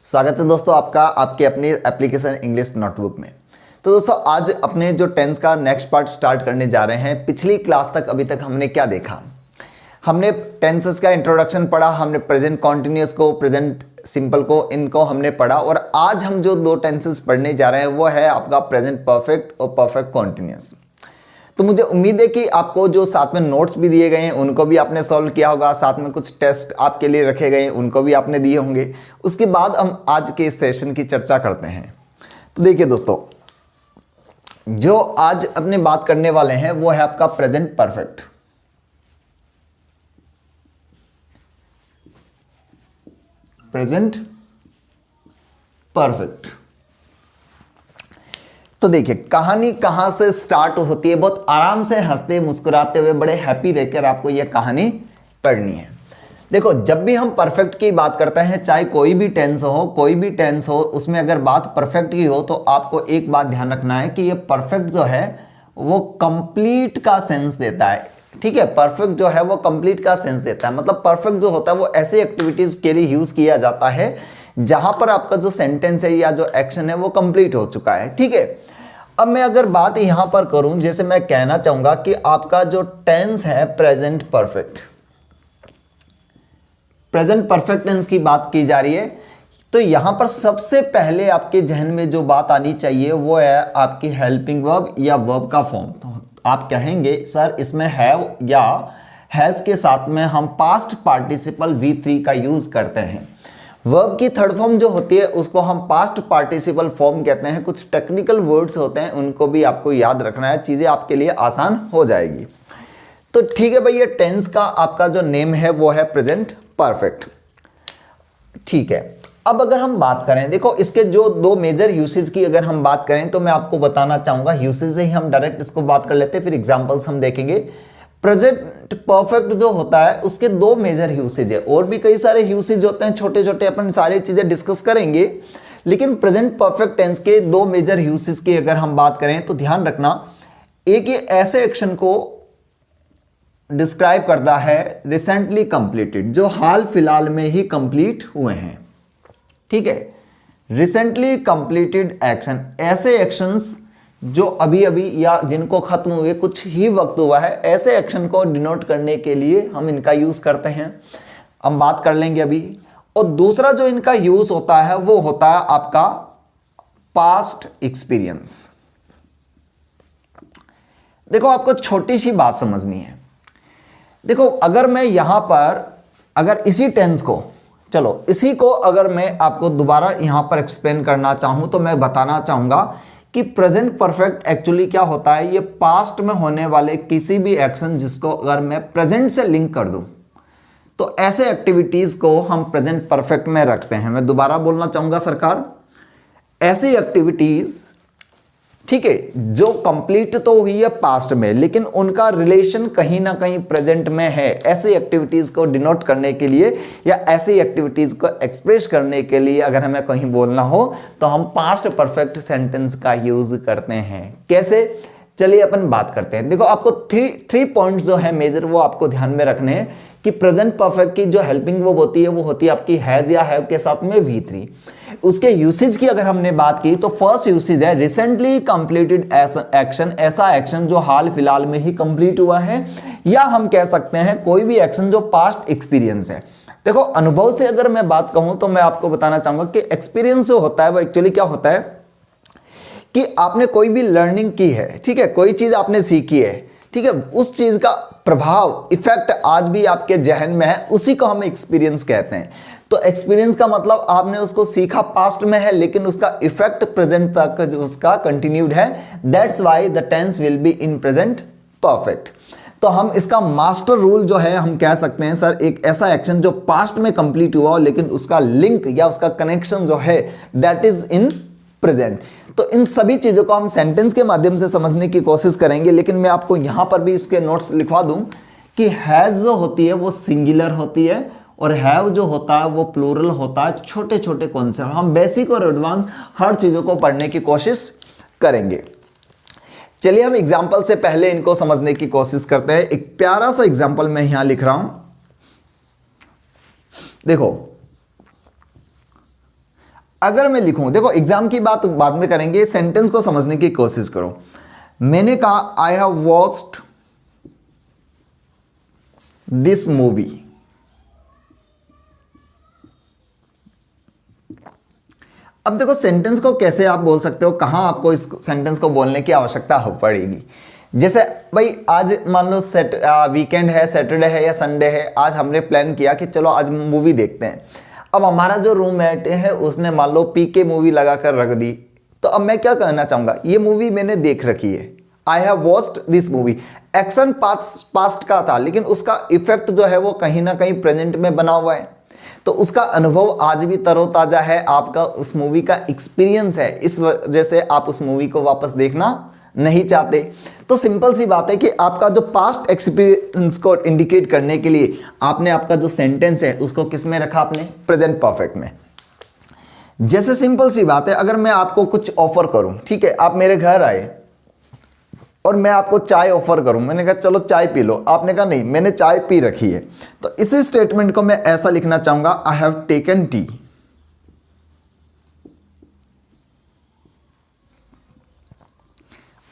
स्वागत है दोस्तों आपका आपके अपनी एप्लीकेशन इंग्लिश नोटबुक में। तो दोस्तों आज अपने जो टेंस का नेक्स्ट पार्ट स्टार्ट करने जा रहे हैं। पिछली क्लास तक अभी तक हमने क्या देखा, हमने टेंसेस का इंट्रोडक्शन पढ़ा, हमने प्रेजेंट कॉन्टिन्यूअस को, प्रेजेंट सिंपल को, इनको हमने पढ़ा। और आज हम जो दो टेंसेस पढ़ने जा रहे हैं वो है आपका प्रेजेंट परफेक्ट और परफेक्ट कॉन्टिन्यूअस। तो मुझे उम्मीद है कि आपको जो साथ में नोट्स भी दिए गए हैं उनको भी आपने सॉल्व किया होगा, साथ में कुछ टेस्ट आपके लिए रखे गए हैं उनको भी आपने दिए होंगे। उसके बाद हम आज के इस सेशन की चर्चा करते हैं। तो देखिए दोस्तों, जो आज अपने बात करने वाले हैं वो है आपका प्रेजेंट परफेक्ट। Present perfect. तो देखिए कहानी कहां से स्टार्ट होती है, बहुत आराम से हंसते मुस्कुराते हुए बड़े हैप्पी रहकर आपको यह कहानी पढ़नी है। देखो जब भी हम परफेक्ट की बात करते हैं, चाहे कोई भी टेंस हो, उसमें अगर बात परफेक्ट की हो तो आपको एक बात ध्यान रखना है कि ये परफेक्ट जो है वो कंप्लीट का सेंस देता है। ठीक है, परफेक्ट जो है वो कंप्लीट का सेंस देता है। मतलब परफेक्ट जो होता है वो ऐसी एक्टिविटीज के लिए यूज किया जाता है जहां पर आपका जो सेंटेंस है या जो एक्शन है वो कंप्लीट हो चुका है। ठीक है, अब मैं अगर बात यहां पर करूं, जैसे मैं कहना चाहूंगा कि आपका जो टेंस है present perfect, present perfect tense की बात की जा रही है, तो यहां पर सबसे पहले आपके जहन में जो बात आनी चाहिए वो है आपकी हेल्पिंग वर्ब या वर्ब का फॉर्म। तो आप कहेंगे सर इसमें हैव या हैज के साथ में हम पास्ट पार्टिसिपल V3 का यूज करते हैं। वर्ब की थर्ड फॉर्म जो होती है उसको हम पास्ट पार्टिसिपल फॉर्म कहते हैं। कुछ टेक्निकल वर्ड्स होते हैं उनको भी आपको याद रखना है, चीजें आपके लिए आसान हो जाएगी। तो ठीक है भाई, ये टेंस का आपका जो नेम है वो है प्रेजेंट परफेक्ट। ठीक है, अब अगर हम बात करें, देखो इसके जो दो मेजर यूसेज की अगर हम बात करें तो मैं आपको बताना चाहूंगा, यूसेज से ही हम डायरेक्ट इसको बात कर लेते हैं, फिर एग्जांपल्स हम देखेंगे। प्रेजेंट परफेक्ट जो होता है उसके दो मेजर यूसेज है, और भी कई सारे यूसेज होते हैं छोटे छोटे, अपन सारी चीजें डिस्कस करेंगे। लेकिन प्रेजेंट परफेक्ट टेंस के दो मेजर यूसेज की अगर हम बात करें तो ध्यान रखना, एक ये ऐसे एक्शन को डिस्क्राइब करता है रिसेंटली कंप्लीटेड, जो हाल फिलहाल में ही कंप्लीट हुए हैं। ठीक है, रिसेंटली कंप्लीटेड एक्शन, ऐसे एक्शंस जो अभी अभी या जिनको खत्म हुए कुछ ही वक्त हुआ है, ऐसे एक्शन को डिनोट करने के लिए हम इनका यूज करते हैं। हम बात कर लेंगे अभी। और दूसरा जो इनका यूज होता है वो होता है आपका पास्ट एक्सपीरियंस। देखो आपको छोटी सी बात समझनी है। देखो अगर मैं यहां पर अगर इसी टेंस को, चलो इसी को अगर मैं आपको दोबारा यहां पर एक्सप्लेन करना चाहूं तो मैं बताना चाहूंगा कि प्रेजेंट परफेक्ट एक्चुअली क्या होता है, ये पास्ट में होने वाले किसी भी एक्शन जिसको अगर मैं प्रेजेंट से लिंक कर दूं तो ऐसे एक्टिविटीज को हम प्रेजेंट परफेक्ट में रखते हैं। मैं दोबारा बोलना चाहूंगा सरकार, ऐसी एक्टिविटीज, ठीक है, जो कंप्लीट तो हुई है पास्ट में लेकिन उनका रिलेशन कहीं ना कहीं प्रेजेंट में है, ऐसी एक्टिविटीज को डिनोट करने के लिए या ऐसी एक्टिविटीज को एक्सप्रेस करने के लिए अगर हमें कहीं बोलना हो तो हम पास्ट परफेक्ट सेंटेंस का यूज करते हैं। कैसे, चलिए अपन बात करते हैं। देखो आपको थ्री पॉइंट्स जो है मेजर वो आपको ध्यान में रखने हैं कि प्रेजेंट परफेक्ट की जो हेल्पिंग वर्ब होती है वो होती है आपकी हैज या हैव के साथ में V3। उसके यूसेज की अगर हमने बात की तो फर्स्ट यूसेज है रिसेंटली कंप्लीटेड एक्शन, ऐसा एक्शन जो हाल फिलहाल में ही कंप्लीट हुआ है, या हम कह सकते हैं कोई भी एक्शन जो पास्ट एक्सपीरियंस है। देखो अनुभव से अगर मैं बात कहूं तो मैं आपको बताना चाहूंगा कि एक्सपीरियंस जो होता है वो एक्चुअली क्या होता है कि आपने कोई भी लर्निंग की है, ठीक है, कोई चीज आपने सीखी है, ठीक है, उस चीज का प्रभाव इफेक्ट आज भी आपके जहन में है, उसी को हम एक्सपीरियंस कहते हैं। तो एक्सपीरियंस का मतलब आपने उसको सीखा पास्ट में है लेकिन उसका इफेक्ट प्रेजेंट तक जो उसका कंटिन्यूड है, that's why the tense will be in present perfect. तो हम इसका मास्टर रूल जो है हम कह सकते हैं सर, एक ऐसा एक्शन जो पास्ट में कंप्लीट हुआ हो लेकिन उसका लिंक या उसका कनेक्शन जो है दैट इज इन प्रेजेंट। तो इन सभी चीजों को हम सेंटेंस के माध्यम से समझने की कोशिश करेंगे, लेकिन मैं आपको यहां पर भी इसके नोट्स लिखवा दूं कि हैज जो होती है वो सिंगुलर होती है और हैव जो होता है वो प्लूरल होता है। छोटे छोटे कॉन्सेप्ट हम बेसिक और एडवांस हर चीजों को पढ़ने की कोशिश करेंगे। चलिए हम एग्जाम्पल से पहले इनको समझने की कोशिश करते हैं। एक प्यारा सा एग्जाम्पल मैं यहां लिख रहा हूं, देखो अगर मैं लिखूं, देखो एग्जाम की बात बाद में करेंगे, सेंटेंस को समझने की कोशिश करो। मैंने कहा I have watched this movie. अब देखो सेंटेंस को कैसे आप बोल सकते हो, कहां आपको इस सेंटेंस को बोलने की आवश्यकता हो पड़ेगी। जैसे भाई आज मान लो वीकेंड है, सैटरडे है या संडे है, आज हमने प्लान किया कि चलो आज मूवी देखते हैं। अब हमारा जो रूममेट है उसने मान लो पीके मूवी लगा कर रख दी, तो अब मैं क्या कहना चाहूंगा, ये मूवी मैंने देख रखी है, I have watched this movie. Action past का था, लेकिन उसका इफेक्ट जो है वो कहीं ना कहीं प्रेजेंट में बना हुआ है, तो उसका अनुभव आज भी तरोताजा है, आपका उस मूवी का एक्सपीरियंस है, इस वजह से आप उस मूवी को वापस देखना नहीं चाहते। तो सिंपल सी बात है कि आपका जो पास्ट एक्सपीरियंस को इंडिकेट करने के लिए आपने आपका जो सेंटेंस है उसको किस में रखा, आपने प्रेजेंट परफेक्ट में। जैसे सिंपल सी बात है, अगर मैं आपको कुछ ऑफर करूं, ठीक है, आप मेरे घर आए और मैं आपको चाय ऑफर करूं, मैंने कहा चलो चाय पी लो, आपने कहा नहीं मैंने चाय पी रखी है, तो इसी स्टेटमेंट को मैं ऐसा लिखना चाहूंगा, I have taken T.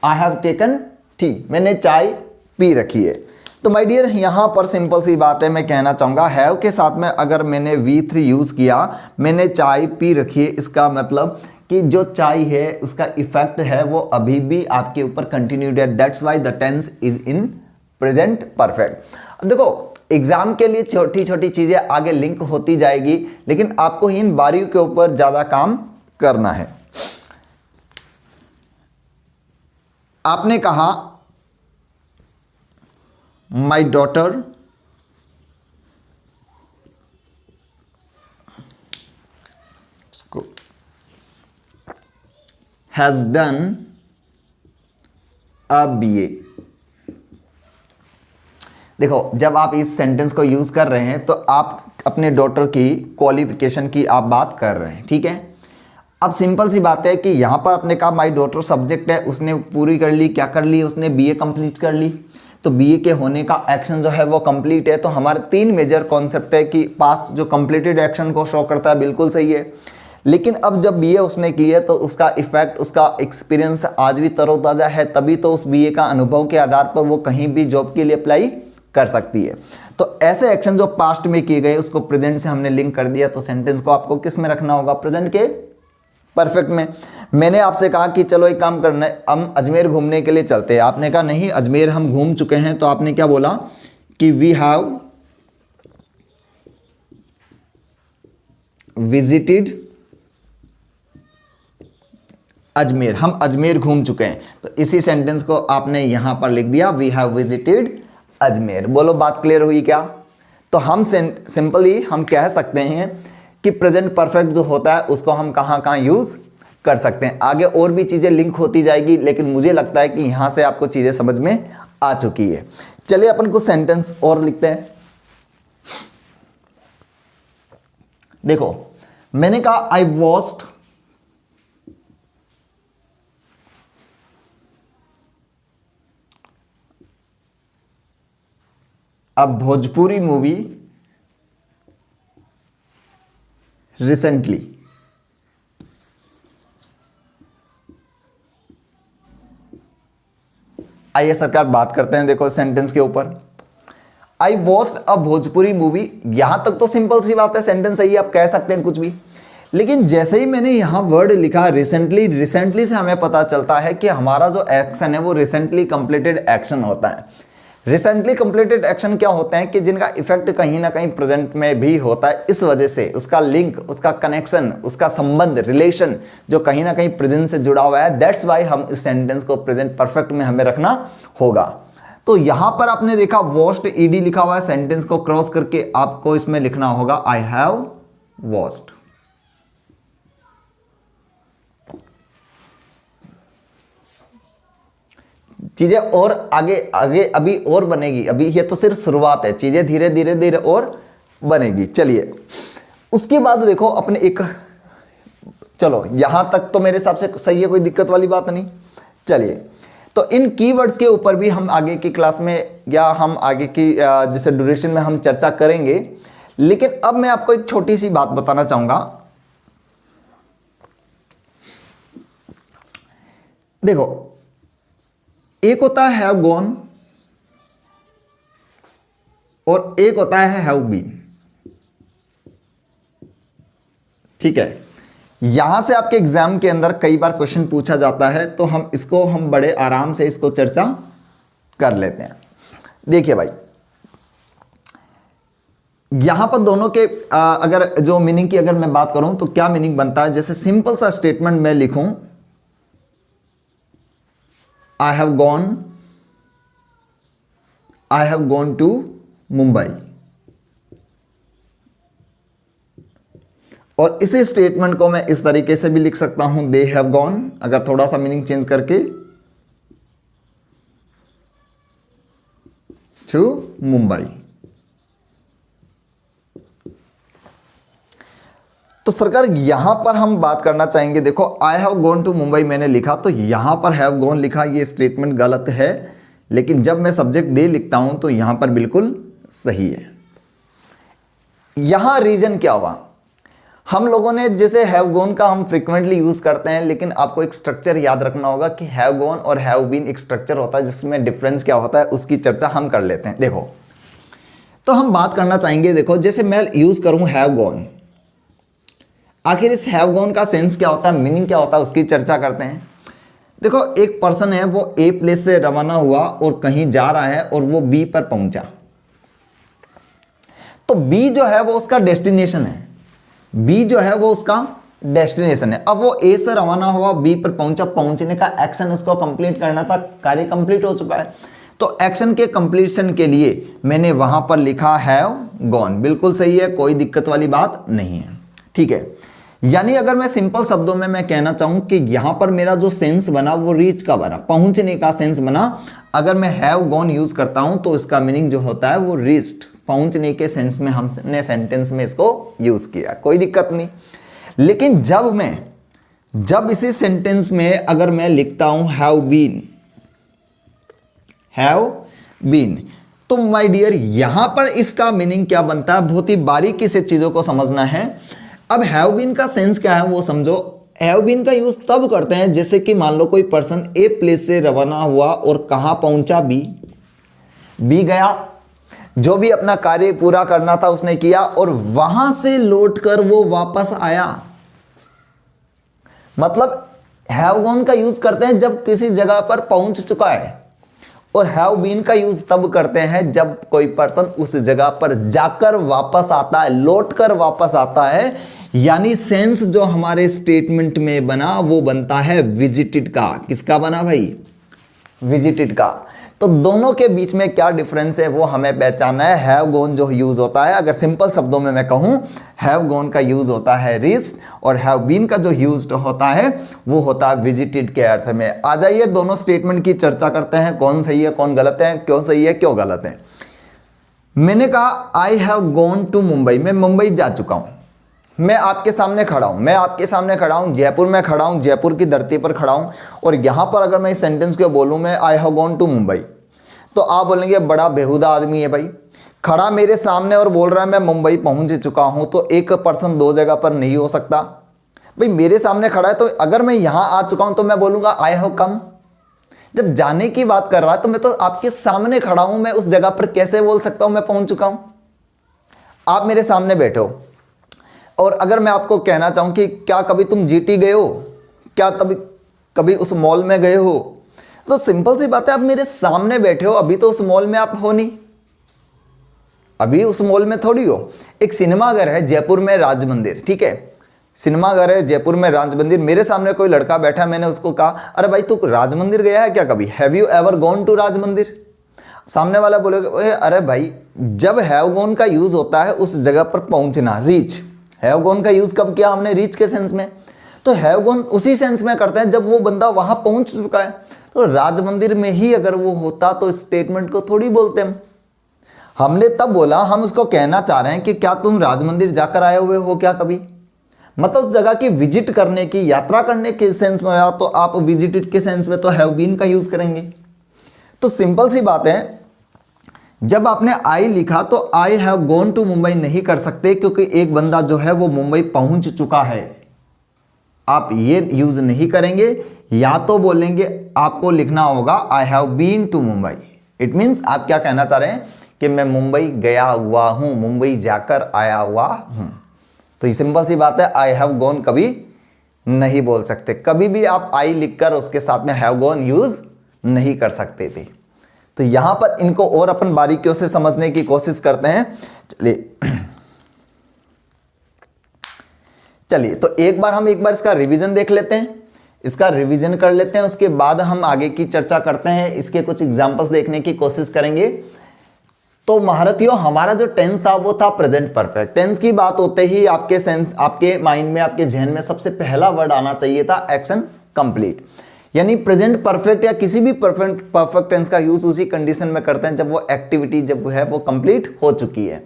I have taken T, मैंने चाय पी रखी है। तो माय डियर यहां पर सिंपल सी बात है, मैं कहना चाहूंगा हैव के साथ में अगर मैंने V3 यूज किया, मैंने चाय पी रखी है, इसका मतलब कि जो चाय है उसका इफेक्ट है वो अभी भी आपके ऊपर कंटिन्यूड है, that's why the tense is in present perfect. देखो एग्जाम के लिए छोटी छोटी चीजें आगे लिंक होती जाएगी, लेकिन आपको इन बारियों के ऊपर ज्यादा काम करना है। आपने कहा my daughter has done a BA। देखो जब आप इस सेंटेंस को यूज कर रहे हैं तो आप अपने डॉटर की क्वालिफिकेशन की आप बात कर रहे हैं, ठीक है। अब सिंपल सी बात है कि यहां पर आपने कहा माई डॉटर सब्जेक्ट है, उसने पूरी कर ली, क्या कर ली, उसने BA कंप्लीट कर ली, तो BA के होने का एक्शन जो है वो कंप्लीट है। तो हमारे 3 मेजर कॉन्सेप्ट है कि पास्ट जो कंप्लीटेड एक्शन को शो करता है, बिल्कुल सही है, लेकिन अब जब BA उसने की है तो उसका इफेक्ट, उसका एक्सपीरियंस आज भी तरोताजा है, तभी तो उस BA का अनुभव के आधार पर वो कहीं भी जॉब के लिए अप्लाई कर सकती है। तो ऐसे एक्शन जो पास्ट में किए गए उसको प्रेजेंट से हमने लिंक कर दिया, तो सेंटेंस को आपको किस में रखना होगा, प्रेजेंट के परफेक्ट में। मैंने आपसे कहा कि चलो एक काम करना है, हम अजमेर घूमने के लिए चलते हैं, आपने कहा नहीं अजमेर हम घूम चुके हैं, तो आपने क्या बोला कि वी हैव विजिटेड अजमेर, हम अजमेर घूम चुके हैं, तो इसी सेंटेंस को आपने यहां पर लिख दिया, वी हैव विजिटेड अजमेर। बोलो बात क्लियर हुई क्या। तो हम सिंपली हम कह सकते हैं कि प्रेजेंट परफेक्ट जो होता है उसको हम कहां कहां यूज कर सकते हैं। आगे और भी चीजें लिंक होती जाएगी, लेकिन मुझे लगता है कि यहां से आपको चीजें समझ में आ चुकी है। चलिए अपन कुछ सेंटेंस और लिखते हैं। देखो मैंने कहा I watched a Bhojpuri movie recently. आइए सरकार बात करते हैं, देखो सेंटेंस के ऊपर, I watched a Bhojpuri movie. यहां तक तो सिंपल सी बात है, सेंटेंस सही है, आप कह सकते हैं कुछ भी, लेकिन जैसे ही मैंने यहां वर्ड लिखा रिसेंटली, रिसेंटली से हमें पता चलता है कि हमारा जो एक्शन है वो रिसेंटली कंप्लीटेड एक्शन होता है। रिसेंटली कंप्लीटेड एक्शन क्या होते हैं कि जिनका इफेक्ट कहीं ना कहीं प्रेजेंट में भी होता है, इस वजह से उसका लिंक, उसका कनेक्शन, उसका संबंध, रिलेशन जो कहीं ना कहीं प्रेजेंट से जुड़ा हुआ है, दैट्स वाई हम इस सेंटेंस को प्रेजेंट परफेक्ट में हमें रखना होगा। तो यहां पर आपने देखा वॉच्ड ED लिखा हुआ है, सेंटेंस को क्रॉस करके आपको इसमें लिखना होगा आई हैव वॉच्ड। चीजें और आगे आगे अभी और बनेगी, अभी ये तो सिर्फ शुरुआत है, चीजें धीरे धीरे धीरे और बनेगी। चलिए उसके बाद देखो अपने एक, चलो यहां तक तो मेरे हिसाब से सही है, कोई दिक्कत वाली बात नहीं। चलिए तो इन कीवर्ड्स के ऊपर भी हम आगे की क्लास में या हम आगे की जैसे ड्यूरेशन में हम चर्चा करेंगे, लेकिन अब मैं आपको एक छोटी सी बात बताना चाहूंगा। देखो, एक होता है हैव गॉन और एक होता है हैव बीन। ठीक है, यहां से आपके एग्जाम के अंदर कई बार क्वेश्चन पूछा जाता है, तो हम बड़े आराम से इसको चर्चा कर लेते हैं। देखिए भाई, यहां पर दोनों के अगर जो मीनिंग की अगर मैं बात करूं तो क्या मीनिंग बनता है। जैसे सिंपल सा स्टेटमेंट मैं लिखूं, I have gone to Mumbai, और इसी स्टेटमेंट को मैं इस तरीके से भी लिख सकता हूं, दे हैव गॉन, अगर थोड़ा सा मीनिंग चेंज करके, टू मुंबई। तो सरकार यहां पर हम बात करना चाहेंगे, देखो I have gone to Mumbai मैंने लिखा, तो यहां पर हैव गॉन लिखा, ये स्टेटमेंट गलत है, लेकिन जब मैं सब्जेक्ट दे लिखता हूं तो यहां पर बिल्कुल सही है। यहां रीजन क्या हुआ, हम लोगों ने जैसे हैव गॉन का हम फ्रीक्वेंटली यूज करते हैं, लेकिन आपको एक स्ट्रक्चर याद रखना होगा कि हैव गॉन और हैव बीन एक स्ट्रक्चर होता है, जिसमें डिफरेंस क्या होता है उसकी चर्चा हम कर लेते हैं। देखो, तो हम बात करना चाहेंगे, देखो जैसे मैं यूज करूं हैव गॉन, आखिर इस हैव गॉन का सेंस क्या होता है, मीनिंग क्या होता है, उसकी चर्चा करते हैं। देखो, एक पर्सन है, वो ए प्लेस से रवाना हुआ और कहीं जा रहा है और वो बी पर पहुंचा, तो बी जो है वो उसका डेस्टिनेशन है, बी जो है वो उसका डेस्टिनेशन है। अब वो ए से रवाना हुआ, बी पर पहुंचा, पहुंचने का एक्शन उसको कंप्लीट करना था, कार्य कंप्लीट हो चुका है, तो एक्शन के कंप्लीशन के लिए मैंने वहां पर लिखा हैव गॉन, बिल्कुल सही है, कोई दिक्कत वाली बात नहीं है। ठीक है, यानी अगर मैं सिंपल शब्दों में मैं कहना चाहूं कि यहां पर मेरा जो सेंस बना वो रीच का बना, पहुंचने का सेंस बना। अगर मैं हैव गॉन यूज करता हूं तो इसका मीनिंग जो होता है वो रीच्ड, पहुंचने के सेंस में हमने सेंटेंस में इसको यूज किया, कोई दिक्कत नहीं। लेकिन जब इसी सेंटेंस में अगर मैं लिखता हूं हैव बीन, तो माय डियर यहां पर इसका मीनिंग क्या बनता है, बहुत ही बारीकी से चीजों को समझना है। अब हैव बीन का सेंस क्या है वो समझो। हैव बीन का यूज तब करते हैं जैसे कि मान लो कोई पर्सन ए प्लेस से रवाना हुआ और कहां पहुंचा, बी गया, जो भी अपना कार्य पूरा करना था उसने किया, और वहां से लौटकर वो वापस आया। मतलब हैव गॉन का यूज करते हैं जब किसी जगह पर पहुंच चुका है, और हैव बीन का यूज तब करते हैं जब कोई पर्सन उस जगह पर जाकर वापस आता है, लौटकर वापस आता है। यानी सेंस जो हमारे स्टेटमेंट में बना वो बनता है विजिटेड का। किसका बना भाई, विजिटेड का। तो दोनों के बीच में क्या डिफरेंस है वो हमें पहचानना है। हैव गॉन जो यूज होता है, अगर सिंपल शब्दों में मैं कहूं, हैव गॉन का यूज होता है रीच्ड, और हैव बीन का जो यूज होता है वो होता है विजिटेड के अर्थ में। आ जाइए दोनों स्टेटमेंट की चर्चा करते हैं, कौन सही है कौन गलत है, क्यों सही है क्यों गलत है। मैंने कहा I have gone to Mumbai, मैं मुंबई जा चुका हूं, मैं आपके सामने खड़ा हूं, जयपुर में खड़ा हूं, जयपुर की धरती पर खड़ा हूं, और यहां पर अगर मैं इस सेंटेंस को बोलूं मैं I have gone to Mumbai, तो आप बोलेंगे बड़ा बेहुदा आदमी है भाई, खड़ा मेरे सामने और बोल रहा है मैं मुंबई पहुंच चुका हूं। तो एक पर्सन दो जगह पर नहीं हो सकता भाई, मेरे सामने खड़ा है, तो अगर मैं यहां आ चुका हूं तो मैं बोलूंगा आई हैव कम। जब जाने की बात कर रहा है तो मैं तो आपके सामने खड़ा हूं, मैं उस जगह पर कैसे बोल सकता हूं मैं पहुंच चुका हूं। आप मेरे सामने बैठे हो, और अगर मैं आपको कहना चाहूं कि क्या कभी तुम जीटी गए हो, क्या कभी उस मॉल में गए हो, तो सिंपल सी बात है, आप मेरे सामने बैठे हो, अभी तो उस मॉल में आप हो नहीं, अभी उस मॉल में थोड़ी हो। एक सिनेमाघर है जयपुर में, राज मंदिर, ठीक है, सिनेमाघर है जयपुर में राज मंदिर, मेरे सामने कोई लड़का बैठा, मैंने उसको कहा अरे भाई तू राज मंदिर गया है क्या कभी, have you ever gone to Raj Mandir. सामने वाला बोलेगा अरे भाई, जब हैव गॉन का यूज होता है उस जगह पर पहुंचना, रीच। हैव गॉन का यूज कब किया हमने, रीच के सेंस में। तो हैव गॉन उसी सेंस में करते हैं जब वो बंदा वहां पहुंच चुका है। तो राज मंदिर में ही अगर वो होता तो स्टेटमेंट को थोड़ी बोलते हमने तब बोला, हम उसको कहना चाह रहे हैं कि क्या तुम राज मंदिर जाकर आए हुए हो क्या कभी, मतलब उस जगह की विजिट करने की, यात्रा करने के सेंस में आया तो आप विजिटेड के सेंस में तो हैव बीन का यूज करेंगे। तो सिंपल सी बात है, जब आपने आई लिखा तो I have gone to Mumbai नहीं कर सकते, क्योंकि एक बंदा जो है वो मुंबई पहुंच चुका है, आप ये यूज नहीं करेंगे। या तो बोलेंगे, आपको लिखना होगा I have been to Mumbai. It means आप क्या कहना चाह रहे हैं कि मैं मुंबई गया हुआ हूं, मुंबई जाकर आया हुआ हूं। तो ये सिंपल सी बात है, आई हैव गॉन कभी नहीं बोल सकते, कभी भी आप आई लिखकर उसके साथ में हैव गॉन यूज नहीं कर सकते थे। तो यहां पर इनको और अपन बारीकियों से समझने की कोशिश करते हैं। चलिए तो एक बार इसका रिवीजन देख लेते हैं, इसका रिवीजन कर लेते हैं, उसके बाद हम आगे की चर्चा करते हैं, इसके कुछ एग्जांपल्स देखने की कोशिश करेंगे। तो महारथियों, हमारा जो टेंस था वो था प्रेजेंट परफेक्ट। टेंस की बात होते ही आपके माइंड में, आपके जहन में सबसे पहला वर्ड आना चाहिए था एक्शन कंप्लीट। यानी प्रेजेंट परफेक्ट या किसी भी परफेक्ट टेंस का यूज उसी कंडीशन में करते हैं जब वो एक्टिविटी जब वो है वो कंप्लीट हो चुकी है।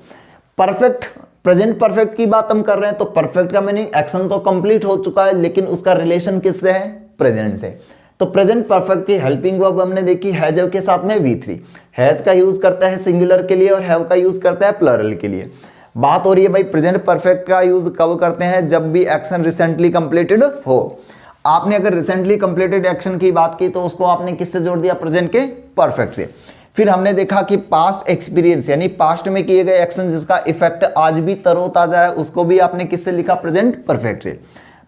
परफेक्ट, प्रेजेंट परफेक्ट की बात हम कर रहे हैं तो परफेक्ट का मीनिंग एक्शन तो कंप्लीट हो चुका है, लेकिन उसका रिलेशन किससे है? प्रेजेंट से। तो प्रेजेंट परफेक्ट की हेल्पिंग वर्ब हमने देखी हैज के साथ में V3। हैज का यूज करता है सिंगुलर के लिए और हैव का यूज करता है प्लरल के लिए। बात हो रही है भाई प्रेजेंट परफेक्ट का यूज कब करते हैं? जब भी एक्शन रिसेंटली कंप्लीटेड हो। आपने अगर रिसेंटली कंप्लीटेड एक्शन की बात की तो उसको आपने किससे जोड़ दिया? प्रेजेंट के परफेक्ट से। फिर हमने देखा कि पास्ट एक्सपीरियंस यानी पास्ट में किए गए एक्शन जिसका इफेक्ट आज भी तरोताजा है, उसको भी आपने किससे लिखा? प्रेजेंट परफेक्ट से।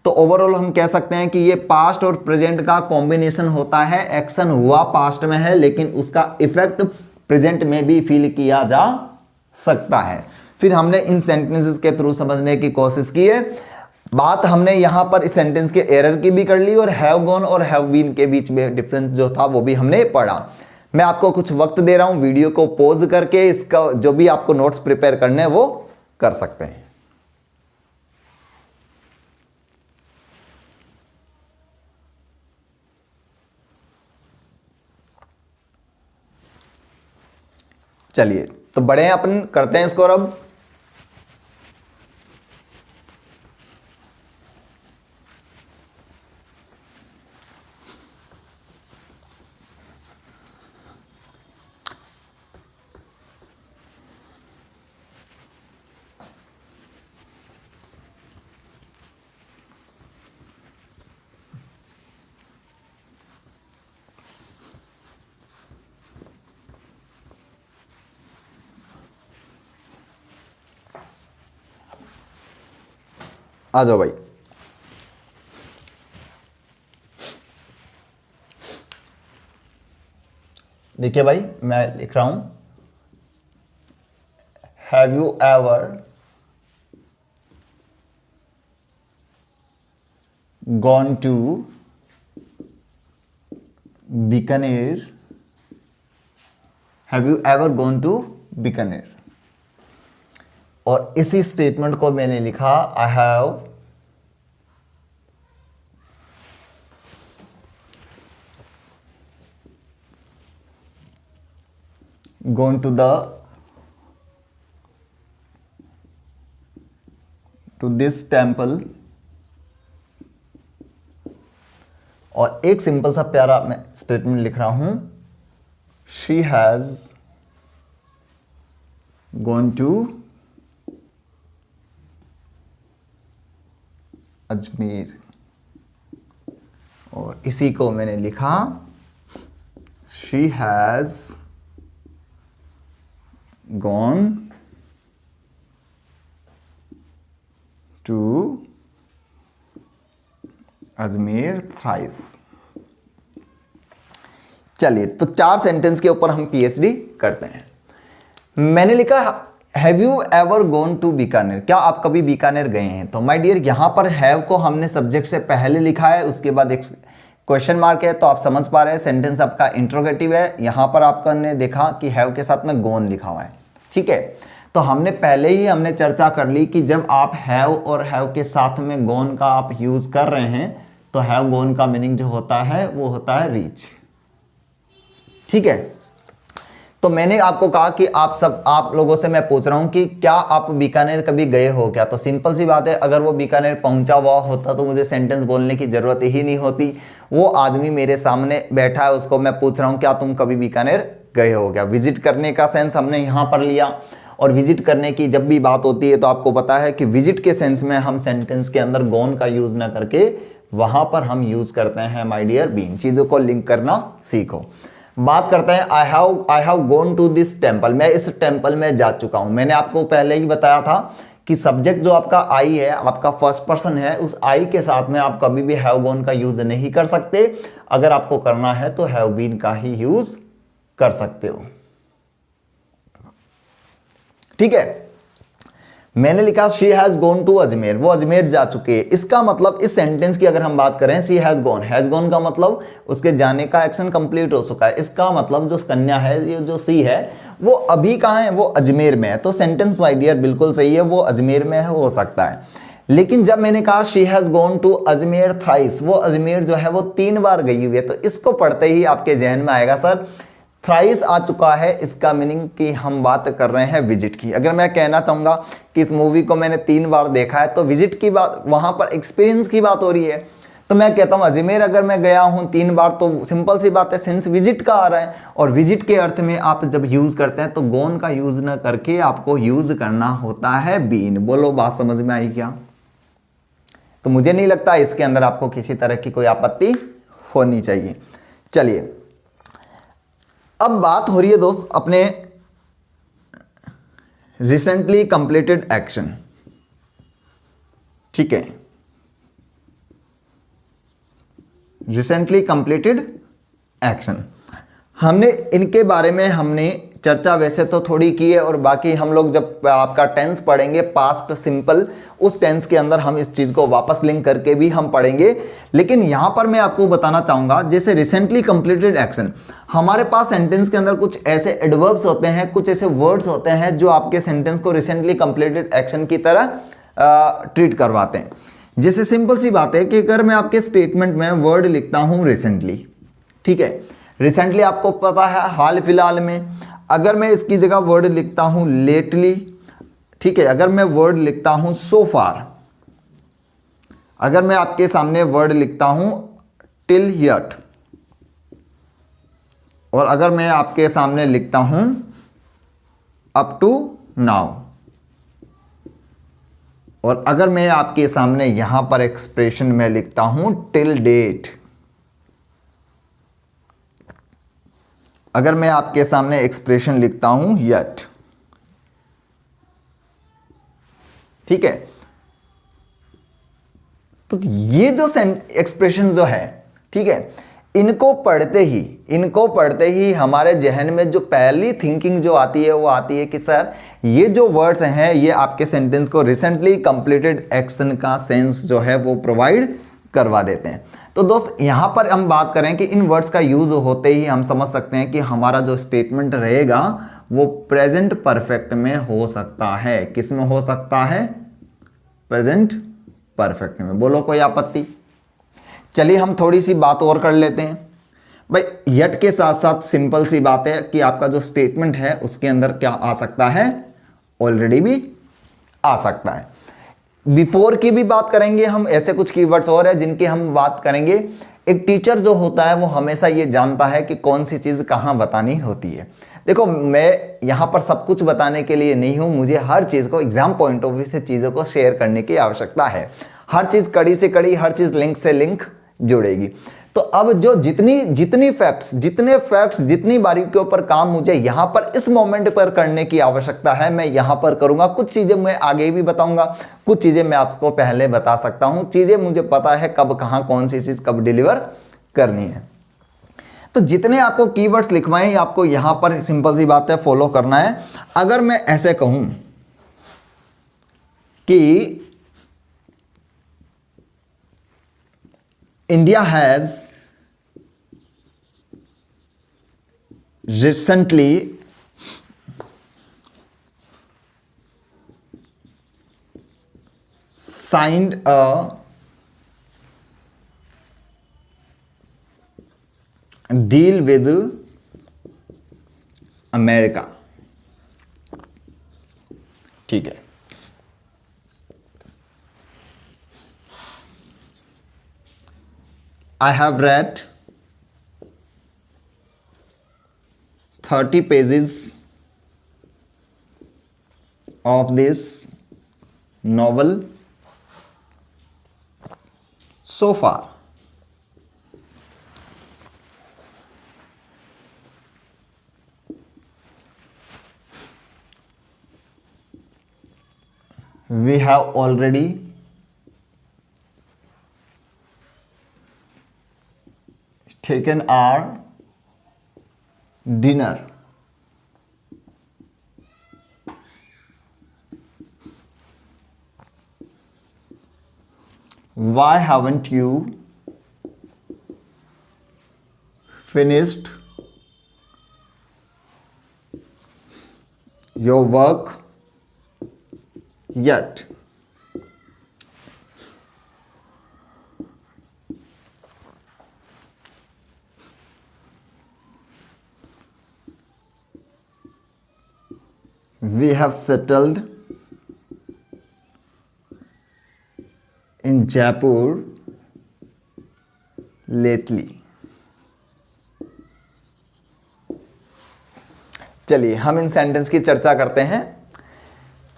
तो ओवरऑल हम कह सकते हैं कि ये पास्ट और प्रेजेंट का कॉम्बिनेशन होता है। एक्शन हुआ पास्ट में है लेकिन उसका इफेक्ट प्रेजेंट में भी फील किया जा सकता है। फिर हमने इन सेंटेंसेस के थ्रू समझने की कोशिश की है। बात हमने यहां पर इस सेंटेंस के एरर की भी कर ली और हैव गॉन और हैव बीन के बीच में डिफरेंस जो था वो भी हमने पढ़ा। मैं आपको कुछ वक्त दे रहा हूं, वीडियो को पॉज करके इसका जो भी आपको नोट्स प्रिपेयर करने हैं वो कर सकते हैं। चलिए तो बड़े हैं अपन, करते हैं इसको अब। आ जाओ भाई। देखिए भाई मैं लिख रहा हूं, have you ever gone to Bikaner? Have you ever gone to Bikaner? और इसी स्टेटमेंट को मैंने लिखा I have gone to this temple. और एक सिंपल सा प्यारा मैं स्टेटमेंट लिख रहा हूं, she has gone to Ajmer. और इसी को मैंने लिखा she has gone to Ajmer thrice. चलिए तो 4 सेंटेंस के ऊपर हम पीएचडी करते हैं। मैंने लिखा have you ever gone to Bikaner? क्या आप कभी बीकानेर गए हैं? तो माय डियर यहां पर हैव को हमने सब्जेक्ट से पहले लिखा है, उसके बाद एक क्वेश्चन मार्क है, तो आप समझ पा रहे हैं सेंटेंस आपका इंट्रोगेटिव है। यहां पर आपका ने देखा कि हैव के साथ में गॉन लिखा हुआ है, ठीक है। तो हमने पहले ही हमने चर्चा कर ली कि जब आप हैव और हैव के साथ में गॉन का आप यूज कर रहे हैं तो हैव गॉन का मीनिंग जो होता है वो होता है रीच, ठीक है। तो मैंने आपको कहा कि आप लोगों से मैं पूछ रहा हूं कि क्या आप बीकानेर कभी गए हो क्या? तो सिंपल सी बात है, अगर वो बीकानेर पहुंचा हुआ होता तो मुझे सेंटेंस बोलने की जरूरत ही नहीं होती। वो आदमी मेरे सामने बैठा है, उसको मैं पूछ रहा हूं क्या तुम कभी बीकानेर गए हो क्या? विजिट करने का सेंस हमने यहां पर लिया। और विजिट करने की जब भी बात होती है तो आपको पता है कि विजिट के सेंस में हम सेंटेंस के अंदर गॉन का यूज ना करके वहां पर हम यूज करते हैं माय डियर बीन। चीजों को लिंक करना सीखो। बात करते हैं I have gone to this temple, मैं इस टेम्पल में जा चुका हूं। मैंने आपको पहले ही बताया था कि सब्जेक्ट जो आपका आई है, आपका फर्स्ट पर्सन है, उस आई के साथ में आप कभी भी हैव गॉन का यूज नहीं कर सकते। अगर आपको करना है तो हैव बीन का ही यूज कर सकते हो। ठीक है, मैंने लिखा she has gone to Ajmer, वो अजमेर जा चुके हैं। इसका मतलब इस सेंटेंस की अगर हम बात करें, शी हैज गॉन का मतलब उसके जाने का एक्शन कंप्लीट हो चुका है। इसका मतलब जो कन्या है, ये जो सी है, वो अभी कहाँ है, वो अजमेर में है। तो सेंटेंस माय डियर बिल्कुल सही है, वो अजमेर में है, हो सकता है। लेकिन जब मैंने कहा she has gone to Ajmer thrice, वो अजमेर जो है वो 3 बार गई हुई है, तो इसको पढ़ते ही आपके जहन में आएगा सर थ्राइस आ चुका है, इसका मीनिंग कि हम बात कर रहे हैं विजिट की। अगर मैं कहना चाहूंगा कि इस मूवी को मैंने 3 बार देखा है, तो विजिट की बात, वहां पर एक्सपीरियंस की बात हो रही है। तो मैं कहता हूं अजमेर अगर मैं गया हूं 3 बार, तो सिंपल सी बात है, सेंस विजिट का आ रहा है। और विजिट के अर्थ में आप जब यूज करते हैं तो गॉन का यूज ना करके आपको यूज करना होता है बीन। बोलो बात समझ में आई क्या? तो मुझे नहीं लगता इसके अंदर आपको किसी तरह की कोई आपत्ति होनी चाहिए। चलिए, अब बात हो रही है दोस्त अपने रिसेंटली कंप्लीटेड एक्शन। ठीक है, रिसेंटली कंप्लीटेड एक्शन, हमने इनके बारे में हमने चर्चा वैसे तो थोड़ी की है, और बाकी हम लोग जब आपका टेंस पढ़ेंगे पास्ट सिंपल, उस टेंस के अंदर हम इस चीज को वापस लिंक करके भी हम पढ़ेंगे। लेकिन यहां पर मैं आपको बताना चाहूंगा, जैसे रिसेंटली कंप्लीटेड एक्शन, हमारे पास सेंटेंस के अंदर कुछ ऐसे एडवर्ब्स होते हैं, कुछ ऐसे वर्ड्स होते हैं जो आपके सेंटेंस को रिसेंटली कंप्लीटेड एक्शन की तरह ट्रीट करवाते हैं। जैसे सिंपल सी बात है कि अगर मैं आपके स्टेटमेंट में वर्ड लिखता हूं रिसेंटली, ठीक है, रिसेंटली आपको पता है हाल फिलहाल में। अगर मैं इसकी जगह वर्ड लिखता हूं लेटली, ठीक है, अगर मैं वर्ड लिखता हूं सो फार, अगर मैं आपके सामने वर्ड लिखता हूं टिल यट, और अगर मैं आपके सामने लिखता हूं अप टू नाउ, और अगर मैं आपके सामने यहां पर एक्सप्रेशन में लिखता हूं टिल डेट, अगर मैं आपके सामने एक्सप्रेशन लिखता हूं यट, ठीक है, तो ये जो एक्सप्रेशन जो है, ठीक है, इनको पढ़ते ही हमारे जहन में जो पहली थिंकिंग जो आती है वो आती है कि सर ये जो वर्ड्स हैं ये आपके सेंटेंस को रिसेंटली कंप्लीटेड एक्शन का सेंस जो है वो प्रोवाइड करवा देते हैं। तो दोस्त यहां पर हम बात करें कि इन वर्ड्स का यूज होते ही हम समझ सकते हैं कि हमारा जो स्टेटमेंट रहेगा वो प्रेजेंट परफेक्ट में हो सकता है। किस में हो सकता है? प्रेजेंट परफेक्ट में। बोलो कोई आपत्ति? चलिए हम थोड़ी सी बात और कर लेते हैं भाई। यट के साथ साथ सिंपल सी बात है कि आपका जो स्टेटमेंट है उसके अंदर क्या आ सकता है? ऑलरेडी भी आ सकता है। बिफोर की भी बात करेंगे हम, ऐसे कुछ कीवर्ड्स और है जिनकी हम बात करेंगे। एक टीचर जो होता है वो हमेशा ये जानता है कि कौन सी चीज कहां बतानी होती है। देखो मैं यहां पर सब कुछ बताने के लिए नहीं हूं, मुझे हर चीज को एग्जाम पॉइंट ऑफ व्यू से चीजों को शेयर करने की आवश्यकता है। हर चीज कड़ी से कड़ी, हर चीज लिंक से लिंक जुड़ेगी। तो अब जो जितने फैक्ट्स जितनी बारीकियों पर काम मुझे यहां पर इस मोमेंट पर करने की आवश्यकता है मैं यहां पर करूंगा। कुछ चीजें मैं आगे भी बताऊंगा, कुछ चीजें मैं आपको पहले बता सकता हूं। चीजें मुझे पता है कब कहां कौन सी चीज कब डिलीवर करनी है। तो जितने आपको कीवर्ड्स लिखवाएं आपको यहां पर सिंपल सी बात है फॉलो करना है। अगर मैं ऐसे कहूं कि India has recently signed a deal with America, ठीक है। I have read 30 pages of this novel so far. We have already taken our dinner. Why haven't you finished your work yet? We have settled in Jaipur lately. चलिए हम इन sentence की चर्चा करते हैं।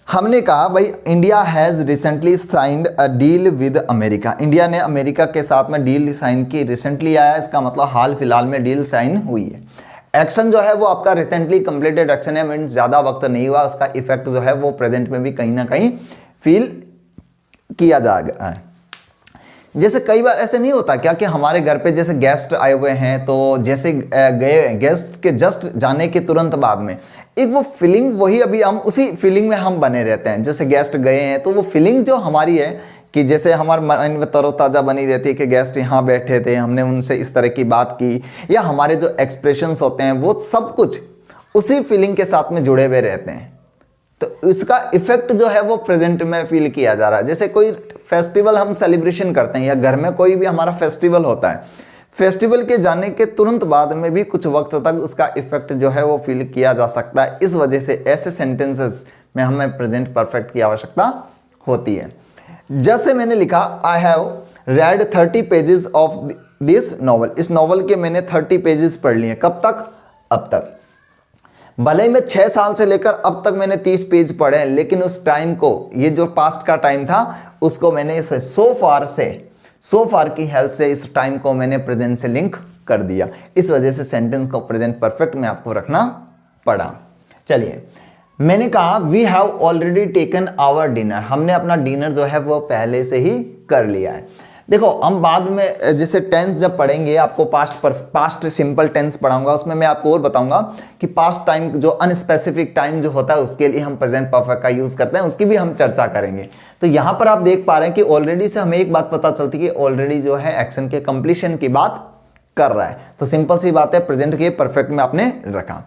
हमने कहा भाई India has recently signed a deal with America. India ने अमेरिका के साथ में डील साइन की। रिसेंटली आया, इसका मतलब हाल फिलहाल में डील साइन हुई है। एक्शन जो है वो आपका रिसेंटली कंप्लीटेड एक्शन है, मीन्स ज़्यादा वक्त नहीं हुआ, उसका इफेक्ट जो है वो प्रेजेंट में भी कहीं ना कहीं फील किया जा रहा है। जैसे कई बार ऐसे नहीं होता क्या कि हमारे घर पे जैसे गेस्ट आए हुए हैं, तो जैसे गए गेस्ट के जस्ट जाने के तुरंत बाद में एक वो फीलिंग, वही अभी हम उसी फीलिंग में हम बने रहते हैं। जैसे गेस्ट गए हैं तो वो फीलिंग जो हमारी है कि जैसे हमारे मन में तरोताज़ा बनी रहती है कि गेस्ट यहाँ बैठे थे, हमने उनसे इस तरह की बात की, या हमारे जो एक्सप्रेशंस होते हैं वो सब कुछ उसी फीलिंग के साथ में जुड़े हुए रहते हैं। तो इसका इफेक्ट जो है वो प्रेजेंट में फील किया जा रहा है। जैसे कोई फेस्टिवल हम सेलिब्रेशन करते हैं या घर में कोई भी हमारा फेस्टिवल होता है, फेस्टिवल के जाने के तुरंत बाद में भी कुछ वक्त तक उसका इफेक्ट जो है वो फील किया जा सकता है। इस वजह से ऐसे सेंटेंसेस में हमें प्रेजेंट परफेक्ट की आवश्यकता होती है। जैसे मैंने लिखा I have read 30 pages of this novel. इस नॉवल के मैंने 30 पेजेस पढ़ लिए। कब तक? अब तक। भले ही मैं 6 साल से लेकर अब तक मैंने 30 पेज पढ़े हैं, लेकिन उस टाइम को, ये जो पास्ट का टाइम था, उसको मैंने इस सो फार की हेल्प से इस टाइम को मैंने प्रेजेंट से लिंक कर दिया। इस वजह से सेंटेंस को प्रेजेंट परफेक्ट में आपको रखना पड़ा। चलिए, मैंने कहा we have already taken our dinner. हमने अपना डिनर जो है वो पहले से ही कर लिया है। देखो, हम बाद में जैसे टेंस जब पढ़ेंगे, आपको पास्ट सिंपल टेंस पढ़ाऊंगा, उसमें मैं आपको और बताऊंगा कि पास्ट टाइम जो अनस्पेसिफिक टाइम जो होता है उसके लिए हम प्रेजेंट परफेक्ट का यूज करते हैं, उसकी भी हम चर्चा करेंगे। तो यहां पर आप देख पा रहे हैं कि ऑलरेडी से हमें एक बात पता चलती है कि ऑलरेडी जो है एक्शन के कंप्लीशन की बात कर रहा है। तो सिंपल सी बात है, प्रेजेंट के परफेक्ट में आपने रखा।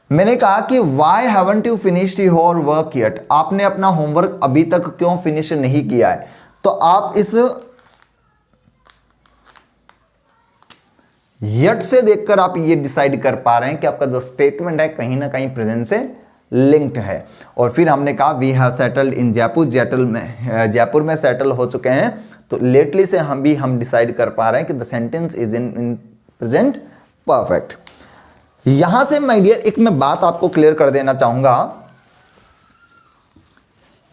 मैंने कहा कि why haven't you finished your work yet. आपने अपना होमवर्क अभी तक क्यों फिनिश नहीं किया है? तो आप इस येट से देखकर आप ये डिसाइड कर पा रहे हैं कि आपका जो स्टेटमेंट है कहीं ना कहीं प्रेजेंट से लिंक्ड है। और फिर हमने कहा we have settled in Jaipur. Jaipur में सेटल हो चुके हैं। तो लेटली से हम डिसाइड कर पा रहे हैं कि the sentence is in present perfect. यहां से माय डियर एक मैं बात आपको क्लियर कर देना चाहूंगा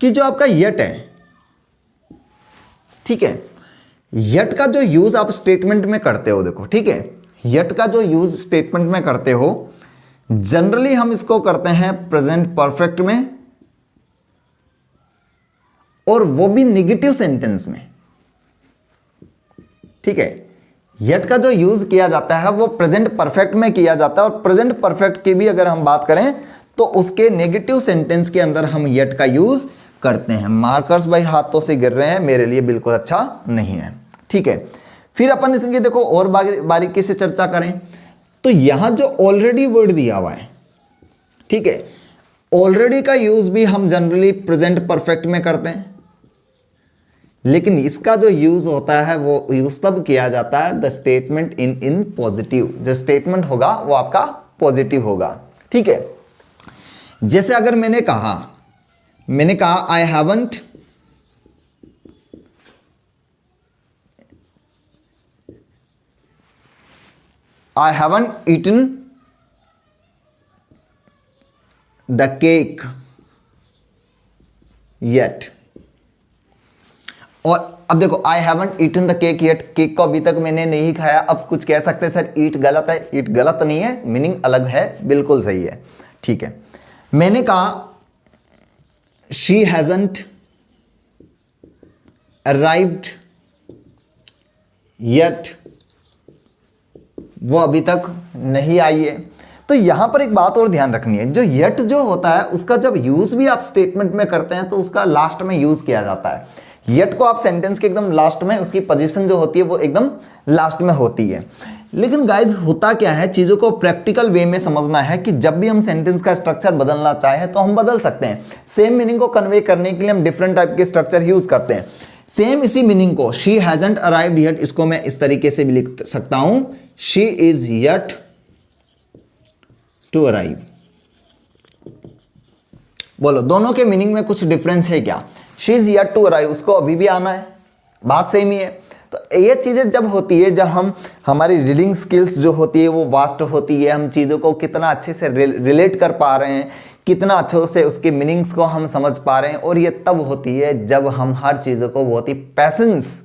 कि जो आपका येट है, ठीक है, येट का जो यूज आप स्टेटमेंट में करते हो, देखो ठीक है, येट का जो यूज स्टेटमेंट में करते हो, जनरली हम इसको करते हैं प्रेजेंट परफेक्ट में, और वो भी नेगेटिव सेंटेंस में। ठीक है, येट का जो यूज किया जाता है वो प्रेजेंट परफेक्ट में किया जाता है। और प्रेजेंट परफेक्ट की भी अगर हम बात करें तो उसके नेगेटिव सेंटेंस के अंदर हम येट का यूज करते हैं। मार्कर्स भाई हाथों से गिर रहे हैं, मेरे लिए बिल्कुल अच्छा नहीं है। ठीक है, फिर अपन इसकी देखो और बारीकी से चर्चा करें तो यहां जो ऑलरेडी वर्ड दिया हुआ है, ठीक है, ऑलरेडी का यूज भी हम जनरली प्रेजेंट परफेक्ट में करते हैं, लेकिन इसका जो यूज होता है वो यूज तब किया जाता है द स्टेटमेंट इन पॉजिटिव। जो स्टेटमेंट होगा वो आपका पॉजिटिव होगा। ठीक है, जैसे अगर मैंने कहा आई haven't eaten the cake yet, और अब देखो, I haven't eaten the cake yet, cake को अभी तक मैंने नहीं खाया। अब कुछ कह सकते हैं सर ईट गलत है, ईट गलत नहीं है, मीनिंग अलग है, बिल्कुल सही है, ठीक है। मैंने कहा शी हैजंट अराइव्ड येट, वो अभी तक नहीं आई है। तो यहां पर एक बात और ध्यान रखनी है, जो येट जो होता है उसका जब यूज भी आप स्टेटमेंट में करते हैं तो उसका लास्ट में यूज किया जाता है। येट को आप सेंटेंस के एकदम लास्ट में, उसकी पोजीशन जो होती है वो एकदम लास्ट में होती है। लेकिन गाइस होता क्या है, चीजों को प्रैक्टिकल वे में समझना है कि जब भी हम सेंटेंस का स्ट्रक्चर बदलना चाहे तो हम बदल सकते हैं। सेम मीनिंग को कन्वे करने के लिए हम डिफरेंट टाइप के स्ट्रक्चर यूज करते हैं। सेम इसी मीनिंग को, शी हैजंट अराइव्ड येट, इसको मैं इस तरीके से भी लिख सकता हूं, she is yet to arrive. बोलो दोनों के मीनिंग में कुछ डिफरेंस है क्या? She is yet to arrive, उसको अभी भी आना है, बात सेम ही है। तो ये चीजें जब होती है, जब हम हमारी रीडिंग स्किल्स जो होती है वो वास्ट होती है, हम चीजों को कितना अच्छे से रिलेट कर पा रहे हैं, कितना अच्छे से उसके मीनिंग्स को हम समझ पा रहे हैं, और ये तब होती है जब हम हर चीज़ों को बहुत ही पैसेंस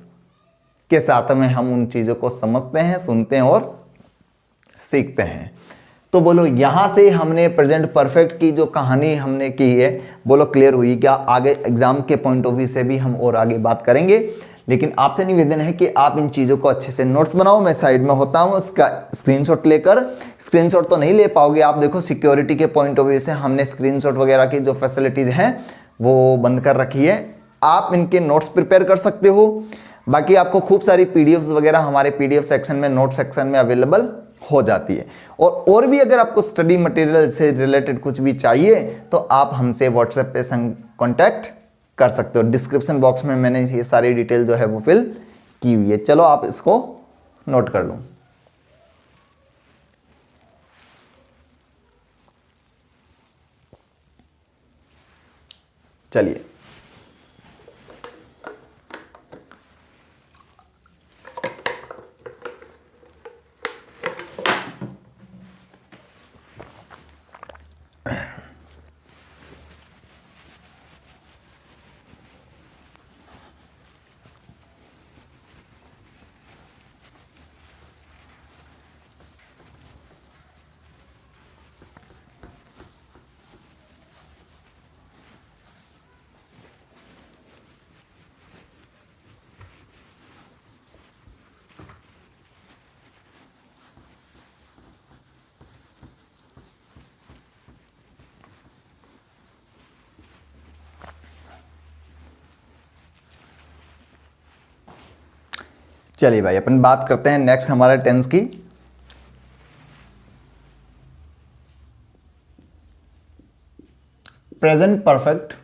के साथ में हम उन चीज़ों को समझते हैं, सुनते हैं और सीखते हैं। तो बोलो यहाँ से हमने प्रेजेंट परफेक्ट की जो कहानी हमने की है, बोलो क्लियर हुई क्या? आगे एग्जाम के पॉइंट ऑफ व्यू से भी हम और आगे बात करेंगे, लेकिन आपसे निवेदन है कि आप इन चीज़ों को अच्छे से नोट्स बनाओ। मैं साइड में होता हूँ, उसका स्क्रीनशॉट लेकर, स्क्रीनशॉट तो नहीं ले पाओगे आप, देखो सिक्योरिटी के पॉइंट ऑफ व्यू से हमने स्क्रीनशॉट वगैरह की जो फैसिलिटीज़ हैं वो बंद कर रखी है। आप इनके नोट्स प्रिपेयर कर सकते हो। बाकी आपको खूब सारी पीडीएफ्स वगैरह हमारे पीडीएफ सेक्शन में, नोट सेक्शन में अवेलेबल हो जाती है। और भी अगर आपको स्टडी मटेरियल से रिलेटेड कुछ भी चाहिए तो आप हमसे व्हाट्सएप पे कॉन्टैक्ट कर सकते हो। डिस्क्रिप्शन बॉक्स में मैंने ये सारी डिटेल जो है वो फिल की हुई है। चलो आप इसको नोट कर लो। चलिए चलिए भाई अपन बात करते हैं नेक्स्ट हमारे टेंस की। Present perfect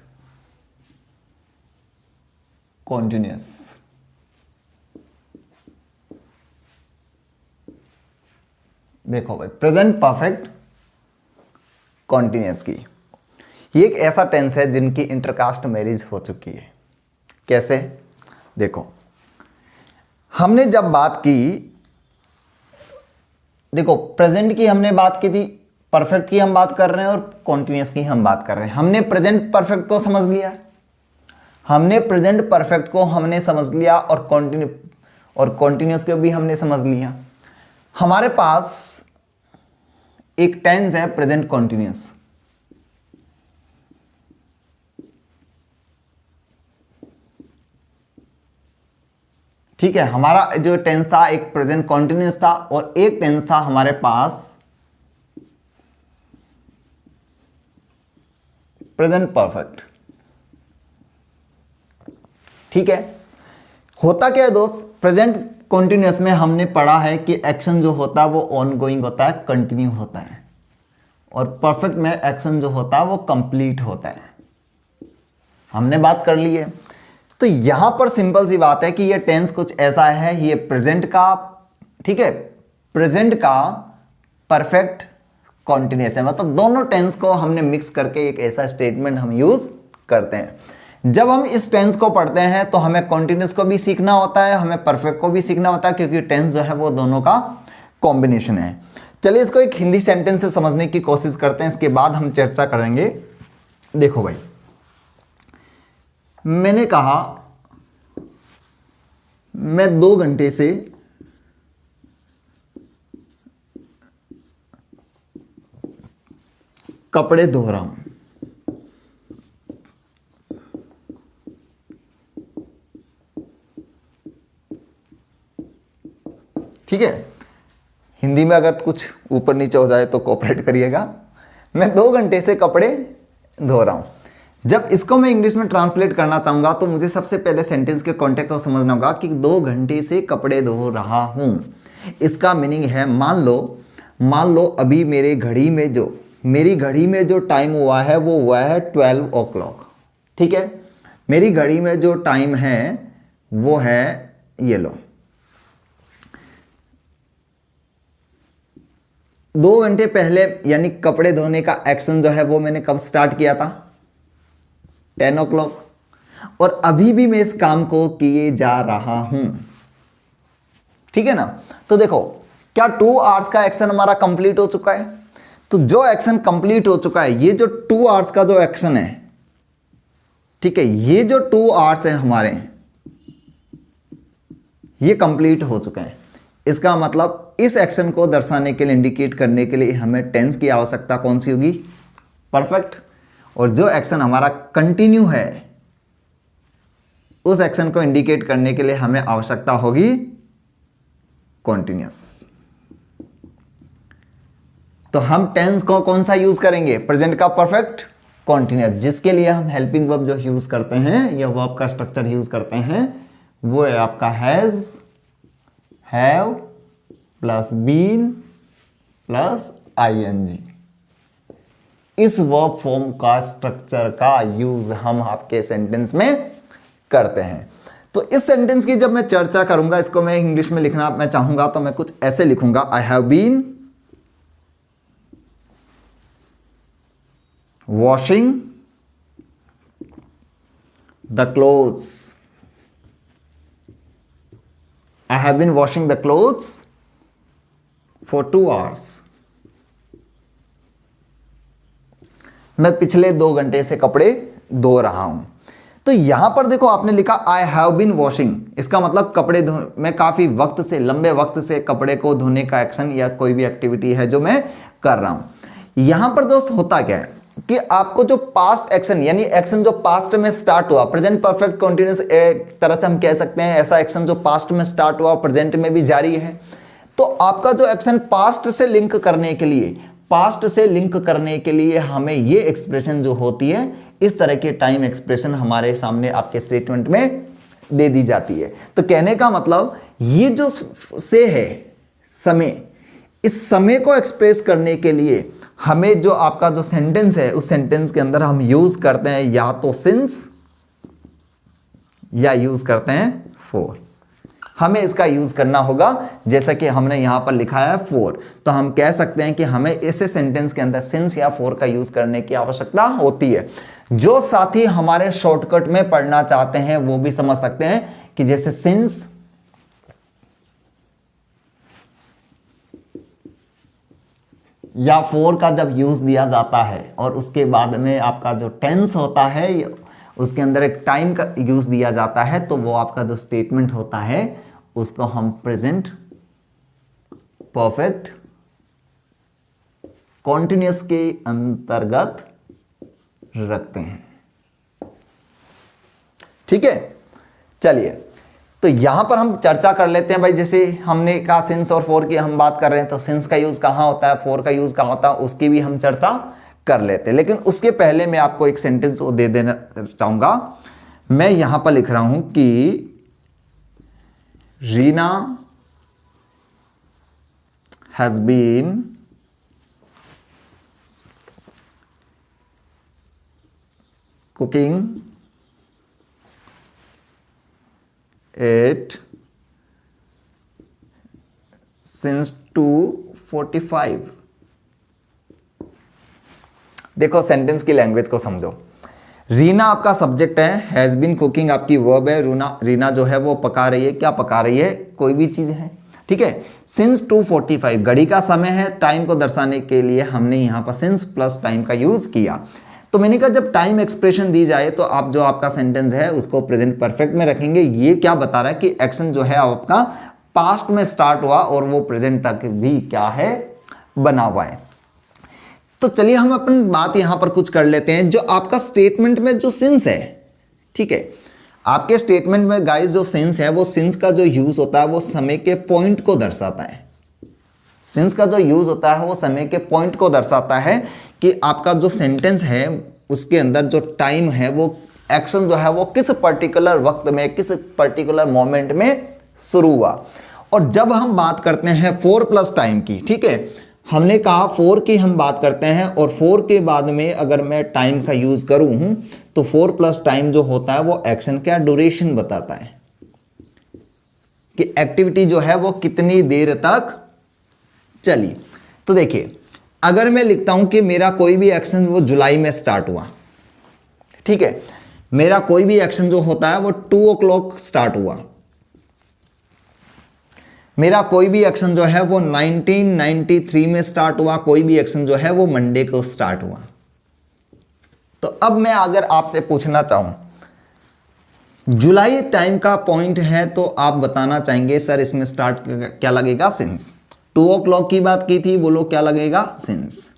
continuous. देखो भाई, प्रेजेंट परफेक्ट कॉन्टिन्यूअस की ये एक ऐसा टेंस है जिनकी इंटरकास्ट मैरिज हो चुकी है। कैसे? देखो, हमने जब बात की, देखो प्रेजेंट की हमने बात की थी, परफेक्ट की हम बात कर रहे हैं और कॉन्टिन्यूअस की हम बात कर रहे हैं। हमने प्रेजेंट परफेक्ट को समझ लिया, हमने प्रेजेंट परफेक्ट को हमने समझ लिया, और कॉन्टिन्यूअस को भी हमने समझ लिया। हमारे पास एक टेंस है प्रेजेंट कॉन्टिन्यूअस। ठीक है, हमारा जो टेंस था एक प्रेजेंट कॉन्टिन्यूअस था, और एक टेंस था हमारे पास प्रेजेंट परफेक्ट। ठीक है, होता क्या है दोस्त, प्रेजेंट कॉन्टिन्यूअस में हमने पढ़ा है कि एक्शन जो होता है वो ऑनगोइंग होता है, कंटिन्यू होता है, और परफेक्ट में एक्शन जो होता है वो कंप्लीट होता है। हमने बात कर ली है। तो यहां पर सिंपल सी बात है कि ये टेंस कुछ ऐसा है, ये प्रेजेंट का, ठीक है, प्रेजेंट का परफेक्ट कॉन्टिन्यूअस है, मतलब दोनों टेंस को हमने मिक्स करके एक ऐसा स्टेटमेंट हम यूज करते हैं। जब हम इस टेंस को पढ़ते हैं तो हमें कॉन्टिन्यूअस को भी सीखना होता है, हमें परफेक्ट को भी सीखना होता है, क्योंकि टेंस जो है वो दोनों का कॉम्बिनेशन है। चलिए इसको एक हिंदी सेंटेंस से समझने की कोशिश करते हैं, इसके बाद हम चर्चा करेंगे। देखो भाई, मैंने कहा मैं 2 घंटे से कपड़े धो रहा हूं। ठीक है, हिंदी में अगर कुछ ऊपर नीचे हो जाए तो कोऑपरेट करिएगा। मैं 2 घंटे से कपड़े धो रहा हूं। जब इसको मैं इंग्लिश में ट्रांसलेट करना चाहूंगा तो मुझे सबसे पहले सेंटेंस के कॉन्टेक्स्ट को समझना होगा कि 2 घंटे से कपड़े धो रहा हूं। इसका मीनिंग है, मान लो अभी मेरी घड़ी में जो टाइम हुआ है वो हुआ है 12 o'clock। ठीक है, मेरी घड़ी में जो टाइम है वो है, ये लो, 2 घंटे पहले, यानी कपड़े धोने का एक्शन जो है वो मैंने कब स्टार्ट किया था? 10 o'clock। और अभी भी मैं इस काम को किए जा रहा हूं। ठीक है ना? तो देखो, क्या 2 hours का एक्शन हमारा कंप्लीट हो चुका है? तो जो एक्शन कंप्लीट हो चुका है, ये जो 2 hours का जो एक्शन है, ठीक है, ये जो 2 hours है हमारे, ये कंप्लीट हो चुके हैं। इसका मतलब इस एक्शन को दर्शाने के लिए, इंडिकेट करने के लिए हमें टेंस की आवश्यकता कौन सी होगी? परफेक्ट। और जो एक्शन हमारा कंटिन्यू है, उस एक्शन को इंडिकेट करने के लिए हमें आवश्यकता होगी कॉन्टिन्यूअस। तो हम टेंस को कौन सा यूज करेंगे? प्रेजेंट का परफेक्ट कॉन्टिन्यूअस, जिसके लिए हम हेल्पिंग वर्ब जो यूज करते हैं या वर्ब का स्ट्रक्चर यूज करते हैं वो है आपका has, have plus been plus I N G. इस वर्ब फॉर्म का स्ट्रक्चर का यूज हम आपके सेंटेंस में करते हैं। तो इस सेंटेंस की जब मैं चर्चा करूंगा, इसको मैं इंग्लिश में लिखना मैं चाहूंगा तो मैं कुछ ऐसे लिखूंगा, I have been washing the clothes. I have been washing the clothes for 2 hours. मैं पिछले 2 घंटे से कपड़े धो रहा हूं। तो यहां पर देखो, आपने लिखा I have been washing, इसका मतलब कपड़े मैं काफी वक्त से, लंबे वक्त से कपड़े को धोने का एक्शन या कोई भी एक्टिविटी है जो मैं कर रहा हूं। यहां पर दोस्त होता क्या है कि आपको जो पास्ट एक्शन, यानी एक्शन जो पास्ट में स्टार्ट हुआ, प्रेजेंट परफेक्ट कंटीन्यूअस, एक तरह से हम कह सकते हैं ऐसा एक्शन जो पास्ट में स्टार्ट हुआ प्रेजेंट में भी जारी है। तो आपका जो एक्शन पास्ट से लिंक करने के लिए हमें ये एक्सप्रेशन जो होती है, इस तरह के टाइम एक्सप्रेशन हमारे सामने आपके स्टेटमेंट में दे दी जाती है। तो कहने का मतलब, ये जो से है समय, इस समय को एक्सप्रेस करने के लिए हमें जो आपका जो सेंटेंस है, उस सेंटेंस के अंदर हम यूज करते हैं या तो सिंस या यूज करते हैं फॉर। हमें इसका यूज करना होगा, जैसा कि हमने यहां पर लिखा है फॉर। तो हम कह सकते हैं कि हमें ऐसे सेंटेंस के अंदर सिंस या फॉर का यूज करने की आवश्यकता होती है। जो साथी हमारे शॉर्टकट में पढ़ना चाहते हैं वो भी समझ सकते हैं कि जैसे सिंस या फॉर का जब यूज दिया जाता है और उसके बाद में आपका जो टेंस होता है, उसके अंदर एक टाइम का यूज दिया जाता है, तो वो आपका जो स्टेटमेंट होता है उसको हम प्रेजेंट परफेक्ट कॉन्टिन्यूअस के अंतर्गत रखते हैं। ठीक है, चलिए, तो यहां पर हम चर्चा कर लेते हैं भाई। जैसे हमने कहा सिंस और फॉर की हम बात कर रहे हैं, तो सिंस का यूज कहां होता है, फॉर का यूज कहां होता है, उसकी भी हम चर्चा कर लेते हैं। लेकिन उसके पहले मैं आपको एक सेंटेंस दे देना चाहूंगा। मैं यहां पर लिख रहा हूं कि Reena has been cooking it since 2:45। देखो, सेंटेंस की लैंग्वेज को समझो। रीना आपका सब्जेक्ट है, हैज बीन कुकिंग आपकी वर्ब है। रीना जो है वो पका रही है। क्या पका रही है? कोई भी चीज है। ठीक है, सिंस 2:45 घड़ी का समय है। टाइम को दर्शाने के लिए हमने यहां पर सिंस प्लस टाइम का यूज किया। तो मैंने कहा जब टाइम एक्सप्रेशन दी जाए तो आप जो आपका सेंटेंस है उसको प्रेजेंट परफेक्ट में रखेंगे। ये क्या बता रहा है कि एक्शन जो है आपका पास्ट में स्टार्ट हुआ और वो प्रेजेंट तक भी क्या है, बना हुआ है। तो चलिए हम अपन बात यहां पर कुछ कर लेते हैं। जो आपका स्टेटमेंट में जो सिंस है, ठीक है, आपके स्टेटमेंट में गाइस जो सिंस है, वो सिंस का जो यूज होता है वो समय के पॉइंट को दर्शाता है। सिंस का जो यूज होता है वो समय के पॉइंट को दर्शाता है कि आपका जो सेंटेंस है उसके अंदर जो टाइम है, वो एक्शन जो है वो किस पर्टिकुलर वक्त में, किस पर्टिकुलर मोमेंट में शुरू हुआ। और जब हम बात करते हैं 4+ टाइम की, ठीक है, हमने कहा 4 की हम बात करते हैं और 4 के बाद में अगर मैं टाइम का यूज करूं तो 4+ टाइम जो होता है वो एक्शन का ड्यूरेशन बताता है कि एक्टिविटी जो है वो कितनी देर तक चली। तो देखिए अगर मैं लिखता हूं कि मेरा कोई भी एक्शन वो जुलाई में स्टार्ट हुआ, ठीक है, मेरा कोई भी एक्शन जो होता है वो 2 o'clock स्टार्ट हुआ, मेरा कोई भी एक्शन जो है वो 1993 में स्टार्ट हुआ, कोई भी एक्शन जो है वो मंडे को स्टार्ट हुआ। तो अब मैं अगर आपसे पूछना चाहूं जुलाई टाइम का पॉइंट है तो आप बताना चाहेंगे सर इसमें स्टार्ट क्या लगेगा, सिंस। 2 o'clock की बात की थी, बोलो क्या लगेगा, सिंस।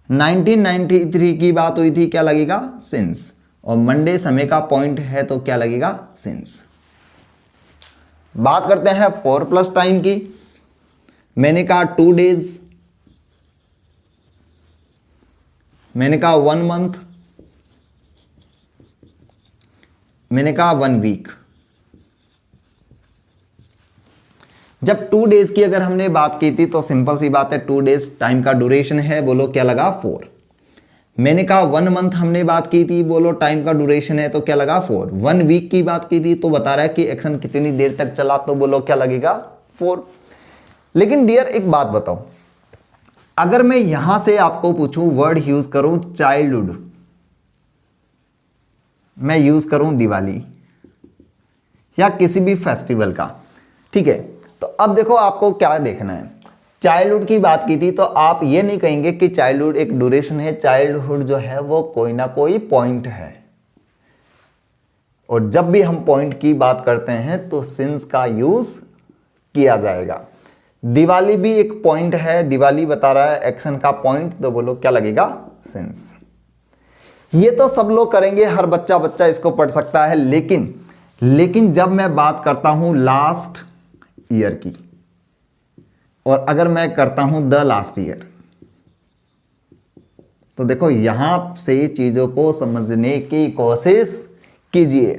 1993 की बात हुई थी, क्या लगेगा, सिंस। और मंडे समय का पॉइंट है तो क्या लगेगा, सिंस। बात करते हैं 4+ टाइम की। मैंने कहा 2 days, मैंने कहा 1 month, मैंने कहा 1 week। जब 2 days की अगर हमने बात की थी तो सिंपल सी बात है, 2 days टाइम का ड्यूरेशन है, बोलो क्या लगा, 4। मैंने कहा 1 month हमने बात की थी, बोलो टाइम का ड्यूरेशन है तो क्या लगा, 4। 1 week की बात की थी तो बता रहा है कि एक्शन कितनी देर तक चला, तो बोलो क्या लगेगा, 4। लेकिन डियर एक बात बताओ, अगर मैं यहां से आपको पूछूं, वर्ड यूज करूं चाइल्डहुड, मैं यूज करूं दिवाली या किसी भी फेस्टिवल का, ठीक है, तो अब देखो आपको क्या देखना है। चाइल्डहुड की बात की थी तो आप ये नहीं कहेंगे कि चाइल्डहुड एक ड्यूरेशन है, चाइल्डहुड जो है वो कोई ना कोई पॉइंट है। और जब भी हम पॉइंट की बात करते हैं तो सिंस का यूज किया जाएगा। दिवाली भी एक पॉइंट है, दिवाली बता रहा है एक्शन का पॉइंट, तो बोलो क्या लगेगा, सिंस। ये तो सब लोग करेंगे, हर बच्चा इसको पढ़ सकता है, लेकिन जब मैं बात करता हूं लास्ट ईयर की और अगर मैं करता हूं द लास्ट ईयर, तो देखो यहां से चीजों को समझने की कोशिश कीजिए।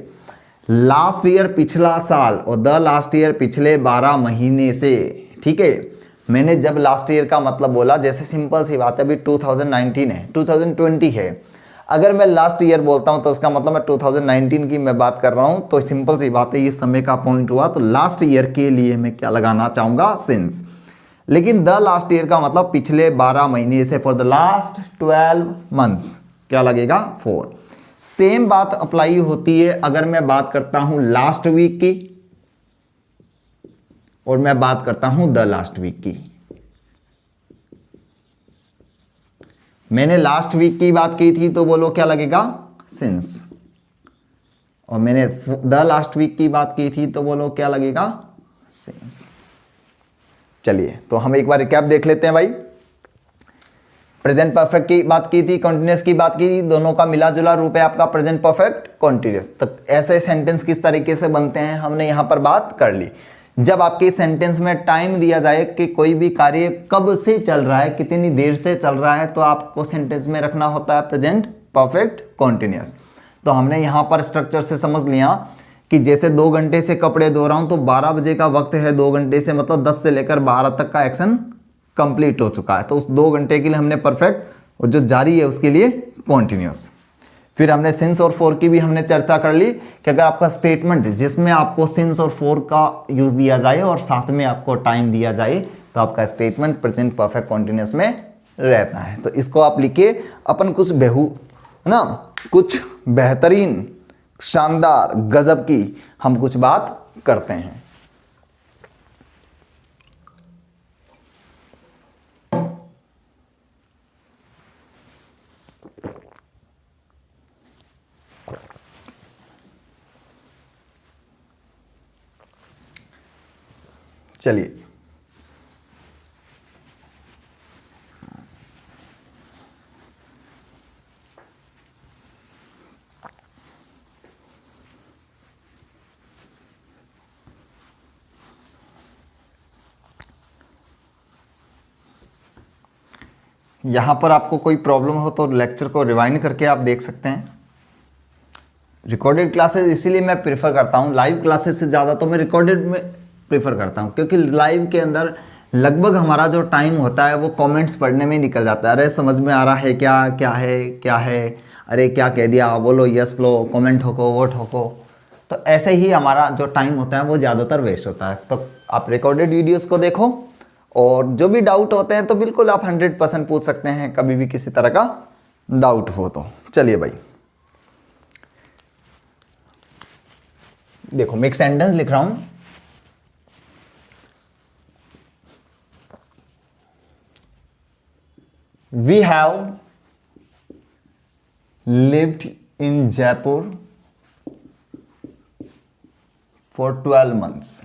लास्ट ईयर पिछला साल और द लास्ट ईयर पिछले 12 महीने से, ठीक है। मैंने जब लास्ट ईयर का मतलब बोला, जैसे सिंपल सी बात है, अभी 2019 है, 2020 है, अगर मैं लास्ट ईयर बोलता हूं तो उसका मतलब मैं 2019 की मैं बात कर रहा हूं, तो सिंपल सी बात है, ये समय का पॉइंट हुआ, तो लास्ट ईयर के लिए मैं क्या लगाना चाहूंगा, सिंस। लेकिन द लास्ट ईयर का मतलब पिछले 12 महीने से, फॉर द लास्ट 12 months, क्या लगेगा, 4। सेम बात अप्लाई होती है अगर मैं बात करता हूं लास्ट वीक की और मैं बात करता हूं द लास्ट वीक की। मैंने लास्ट वीक की बात की थी तो बोलो क्या लगेगा, सिंस। और मैंने द लास्ट वीक की बात की थी तो बोलो क्या लगेगा, सिंस। चलिए तो हम एक बार रिकैप देख लेते हैं भाई। प्रेजेंट परफेक्ट की बात की थी, कॉन्टिन्यूस की बात की थी, दोनों का मिला जुला रूप है आपका प्रेजेंट परफेक्ट कॉन्टिन्यूस। तो ऐसे सेंटेंस किस तरीके से बनते हैं हमने यहां पर बात कर ली। जब आपके सेंटेंस में टाइम दिया जाए कि कोई भी कार्य कब से चल रहा है, कितनी देर से चल रहा है, तो आपको सेंटेंस में रखना होता है प्रेजेंट परफेक्ट कॉन्टिन्यूस। तो हमने यहां पर स्ट्रक्चर से समझ लिया कि जैसे 2 घंटे से कपड़े धो रहा हूं तो 12 बजे का वक्त है, 2 घंटे से मतलब 10 से लेकर 12 तक का एक्शन कंप्लीट हो चुका है, तो उस 2 घंटे के लिए हमने परफेक्ट और जो जारी है उसके लिए कॉन्टिन्यूस। फिर हमने सिंस और फॉर की भी हमने चर्चा कर ली कि अगर आपका स्टेटमेंट जिसमें आपको सिंस और फॉर का यूज दिया जाए और साथ में आपको टाइम दिया जाए तो आपका स्टेटमेंट प्रेजेंट परफेक्ट कॉन्टिन्यूस में रहता है। तो इसको आप लिखिए, अपन कुछ बेहतरीन शानदार गजब की हम कुछ बात करते हैं। चलिए यहाँ पर आपको कोई प्रॉब्लम हो तो लेक्चर को रिवाइंड करके आप देख सकते हैं। रिकॉर्डेड क्लासेस इसीलिए मैं प्रेफर करता हूँ, लाइव क्लासेस से ज़्यादा तो मैं रिकॉर्डेड में प्रेफर करता हूँ, क्योंकि लाइव के अंदर लगभग हमारा जो टाइम होता है वो कमेंट्स पढ़ने में निकल जाता है। अरे समझ में आ रहा है क्या, क्या है क्या है, अरे क्या कह दिया, बोलो यस लो, कमेंट ठोको, वो ठोको, तो ऐसे ही हमारा जो टाइम होता है वो ज़्यादातर वेस्ट होता है। तो आप रिकॉर्डेड वीडियोज़ को देखो और जो भी डाउट होते हैं तो बिल्कुल आप 100% पूछ सकते हैं, कभी भी किसी तरह का डाउट हो तो। चलिए भाई देखो, मैं एक सेंटेंस लिख रहा हूं, we have lived in Jaipur for 12 months।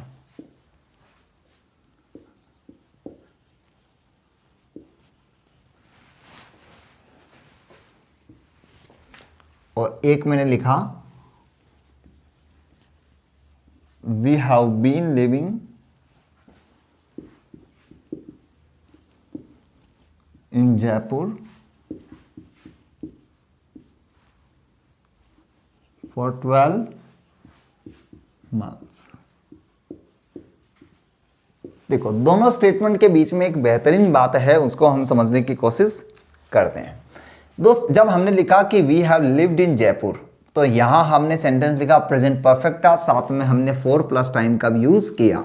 और एक मैंने लिखा we have been living in Jaipur for 12 months। देखो दोनों स्टेटमेंट के बीच में एक बेहतरीन बात है, उसको हम समझने की कोशिश करते हैं। दोस्त, जब हमने लिखा कि we have lived in Jaipur, तो यहां हमने सेंटेंस लिखा प्रेजेंट परफेक्ट था, साथ में हमने 4+ टाइम का भी यूज किया।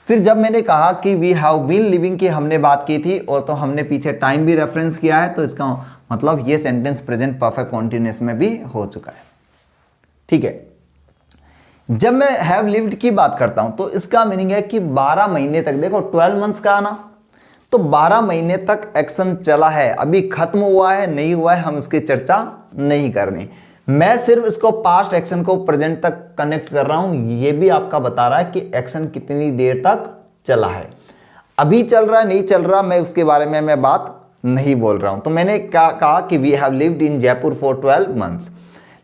फिर जब मैंने कहा कि वी हैव बीन लिविंग की हमने बात की थी और तो हमने पीछे टाइम भी रेफरेंस किया है, तो इसका मतलब ये सेंटेंस प्रेजेंट परफेक्ट कॉन्टिन्यूअस में भी हो चुका है। ठीक है, जब मैं हैव लिव्ड की बात करता हूं तो इसका मीनिंग है कि 12 महीने तक, देखो 12 months का आना, तो 12 महीने तक एक्शन चला है, अभी खत्म हुआ है नहीं हुआ है हम इसकी चर्चा नहीं करनी। मैं सिर्फ इसको पास्ट एक्शन को प्रेजेंट तक कनेक्ट कर रहा हूं, ये भी आपका बता रहा है कि एक्शन कितनी देर तक चला है, अभी चल रहा है नहीं चल रहा, मैं उसके बारे में मैं बात नहीं बोल रहा हूं। तो मैंने क्या कहा कि we have lived in Jaipur for 12 months।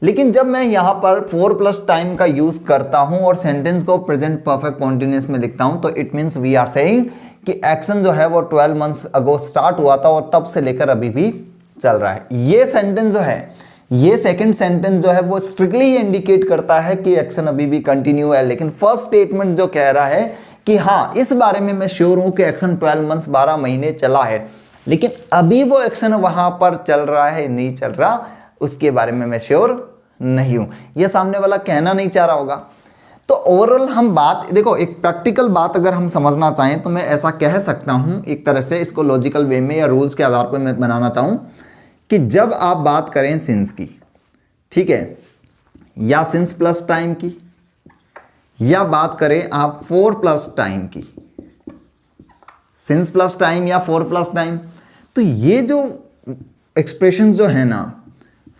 लेकिन जब मैं यहां पर 4+ टाइम का यूज करता हूं और सेंटेंस को प्रेजेंट परफेक्ट कॉन्टिन्यूअस में लिखता हूं, तो it means we are saying कि एक्शन जो है वो 12 months अगो स्टार्ट हुआ था और तब से लेकर अभी भी चल रहा है। ये सेंटेंस जो है, ये सेकंड सेंटेंस जो है वो स्ट्रिक्टली इंडिकेट करता है कि एक्शन अभी भी कंटिन्यू है। लेकिन फर्स्ट स्टेटमेंट जो कह रहा है कि हाँ इस बारे में मैं श्योर हूं कि एक्शन 12 months 12 महीने चला है, लेकिन अभी वो एक्शन वहां पर चल रहा है नहीं चल रहा, उसके बारे में मैं श्योर नहीं हूं। यह सामने वाला कहना नहीं चाह रहा होगा। तो ओवरऑल हम बात देखो, एक प्रैक्टिकल बात अगर हम समझना चाहें तो मैं ऐसा कह सकता हूं, एक तरह से इसको लॉजिकल वे में या रूल्स के आधार पर मैं बनाना चाहूं कि जब आप बात करें सिंस की, ठीक है, या सिंस प्लस टाइम की, या बात करें आप 4+ टाइम की, सिंस प्लस टाइम या 4+ टाइम, तो ये जो एक्सप्रेशन जो है ना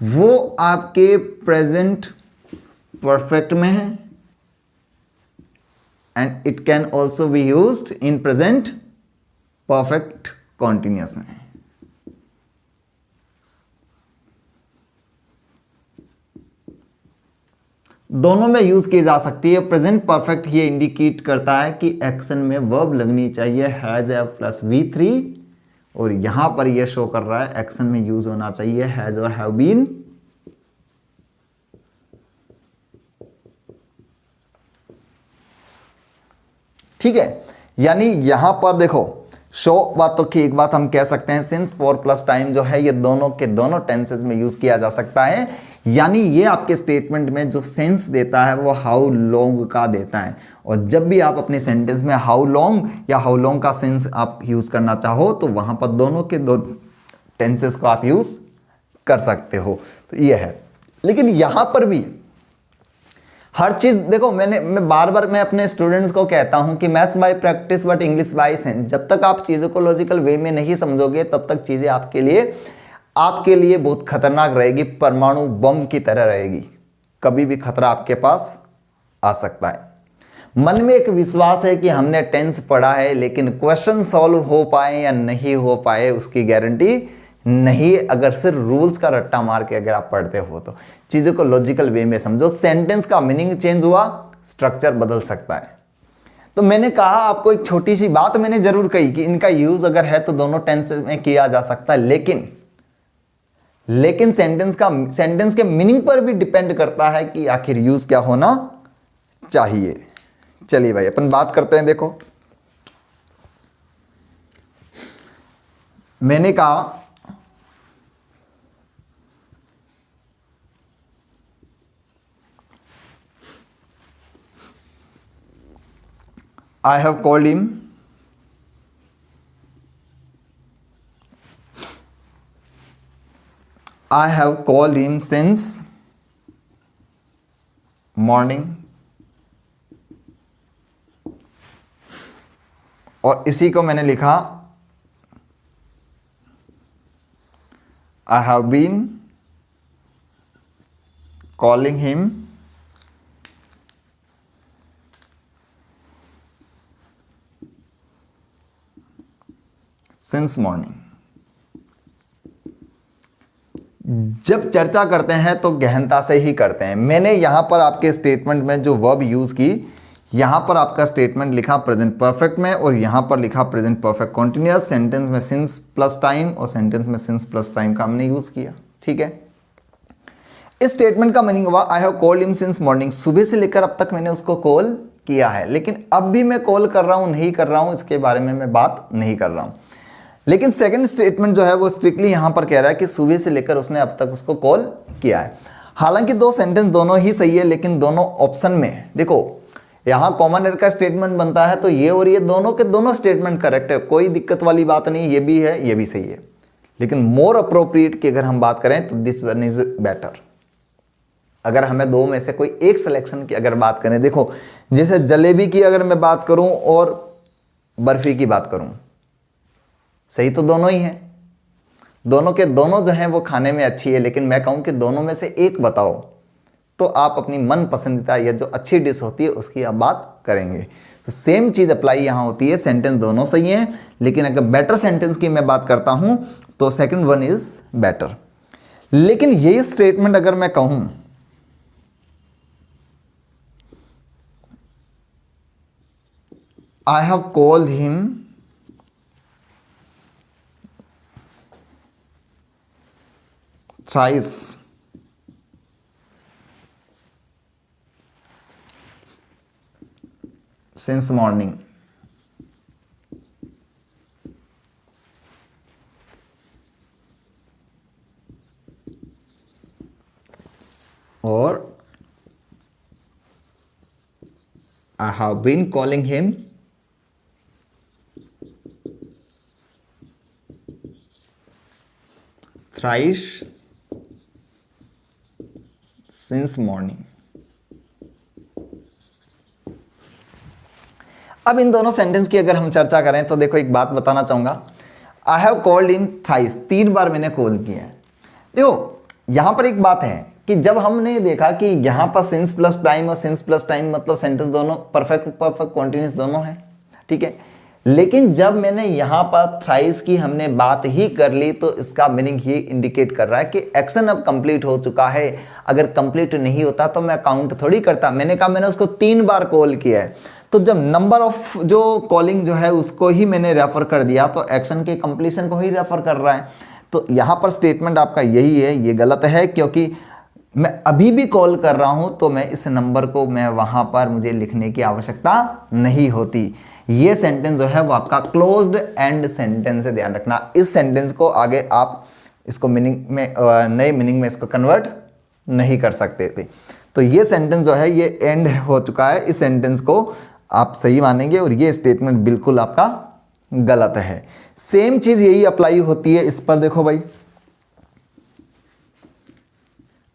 वो आपके प्रेजेंट परफेक्ट में है and it can also be used in present perfect continuous में। दोनों में यूज की जा सकती है। प्रेजेंट परफेक्ट ये इंडिकेट करता है कि एक्शन में वर्ब लगनी चाहिए हैज ए प्लस V3, और यहां पर यह शो कर रहा है एक्शन में यूज होना चाहिए हैज और हैव बीन। ठीक है, यानी यहां पर देखो शो बातों की एक बात हम कह सकते हैं, सिंस 4+ टाइम जो है ये दोनों के दोनों टेंसेस में यूज किया जा सकता है। यानी ये आपके स्टेटमेंट में जो सेंस देता है वो हाउ लॉन्ग का देता है, और जब भी आप अपने सेंटेंस में हाउ लॉन्ग या हाउ लॉन्ग का सेंस आप यूज करना चाहो तो वहां पर दोनों के दो टेंसेस को आप यूज कर सकते हो। तो ये है, लेकिन यहां पर भी हर चीज देखो, मैं बार बार मैं अपने स्टूडेंट्स को कहता हूं कि maths by practice but English by sense. जब तक आप चीजों को लॉजिकल वे में नहीं समझोगे तब तक चीजें आपके लिए बहुत खतरनाक रहेगी, परमाणु बम की तरह रहेगी, कभी भी खतरा आपके पास आ सकता है। मन में एक विश्वास है कि हमने टेंस पढ़ा है, लेकिन क्वेश्चन सॉल्व हो पाए या नहीं हो पाए उसकी गारंटी नहीं, अगर सिर्फ रूल्स का रट्टा मार के अगर आप पढ़ते हो तो। चीज़ों को लॉजिकल वे में समझो, सेंटेंस का मीनिंग चेंज हुआ, स्ट्रक्चर बदल सकता है। तो मैंने कहा आपको एक छोटी सी बात मैंने जरूर कही कि इनका यूज अगर है तो दोनों टेंस में किया जा सकता है, लेकिन सेंटेंस के मीनिंग पर भी डिपेंड करता है कि आखिर यूज क्या होना चाहिए। चलिए भाई अपन बात करते हैं। देखो मैंने कहा I have called him. I have called him since morning. और इसी को मैंने लिखा I have been calling him since morning. जब चर्चा करते हैं तो गहनता से ही करते हैं। मैंने यहां पर आपके स्टेटमेंट में जो वर्ब यूज की, यहां पर आपका स्टेटमेंट लिखा प्रेजेंट परफेक्ट में और यहां पर लिखा प्रेजेंट परफेक्ट कॉन्टिन्यूअस। सेंटेंस में सिंस प्लस टाइम और सेंटेंस में सिंस प्लस टाइम का हमने यूज किया। ठीक है, इस स्टेटमेंट का मीनिंग हुआ I have called him since morning. सुबह से लेकर अब तक मैंने उसको कॉल किया है, लेकिन अब भी मैं कॉल कर रहा हूं नहीं कर रहा हूं इसके बारे में मैं बात नहीं कर रहा हूं। लेकिन सेकंड स्टेटमेंट जो है वो स्ट्रिक्टली यहां पर कह रहा है कि सुबह से लेकर उसने अब तक उसको कॉल किया है। हालांकि दो सेंटेंस दोनों ही सही है, लेकिन दोनों ऑप्शन में देखो यहां कॉमन एरर का स्टेटमेंट बनता है, तो ये और ये दोनों के दोनों स्टेटमेंट करेक्ट है, कोई दिक्कत वाली बात नहीं, ये भी है ये भी सही है। लेकिन मोर अप्रोप्रिएट की अगर हम बात करें तो दिस वन इज बेटर। अगर हमें दो में से कोई एक सिलेक्शन की अगर बात करें, देखो जैसे जलेबी की अगर मैं बात करूं और बर्फी की बात करूं, सही तो दोनों ही हैं, दोनों के दोनों जो हैं वो खाने में अच्छी है, लेकिन मैं कहूं कि दोनों में से एक बताओ तो आप अपनी मन पसंदीदा या जो अच्छी डिश होती है उसकी आप बात करेंगे। तो सेम चीज अप्लाई यहां होती है, सेंटेंस दोनों सही हैं, लेकिन अगर बेटर सेंटेंस की मैं बात करता हूं तो सेकंड वन इज बेटर। लेकिन यही स्टेटमेंट अगर मैं कहूं I have called him thrice since morning, or I have been calling him thrice since morning। अब इन दोनों सेंटेंस की अगर हम चर्चा करें तो देखो एक बात बताना चाहूंगा, I have called in thrice, 3 बार मैंने कॉल किया है। देखो यहां पर एक बात है कि जब हमने देखा कि यहां पर सिंस प्लस टाइम और सिंस प्लस टाइम मतलब सेंटेंस दोनों परफेक्ट कॉन्टिन्यूअस दोनों है, ठीक है, लेकिन जब मैंने यहां पर थ्राइस की हमने बात ही कर ली तो इसका मीनिंग ये इंडिकेट कर रहा है कि एक्शन अब कंप्लीट हो चुका है। अगर कंप्लीट नहीं होता तो मैं काउंट थोड़ी करता। मैंने कहा मैंने उसको 3 बार कॉल किया है, तो जब नंबर ऑफ जो कॉलिंग जो है उसको ही मैंने रेफर कर दिया तो एक्शन के कंप्लीशन को ही रेफर कर रहा है। तो यहां पर स्टेटमेंट आपका यही है, ये गलत है, क्योंकि मैं अभी भी कॉल कर रहा हूं तो मैं इस नंबर को मैं वहां पर मुझे लिखने की आवश्यकता नहीं होती। ये सेंटेंस जो है वो आपका क्लोज्ड एंड सेंटेंस है, ध्यान रखना। इस सेंटेंस को आगे आप इसको मीनिंग में नए मीनिंग में इसको कन्वर्ट नहीं कर सकते थे। तो ये सेंटेंस जो है ये एंड हो चुका है, इस सेंटेंस को आप सही मानेंगे और ये स्टेटमेंट बिल्कुल आपका गलत है। सेम चीज यही अप्लाई होती है इस पर। देखो भाई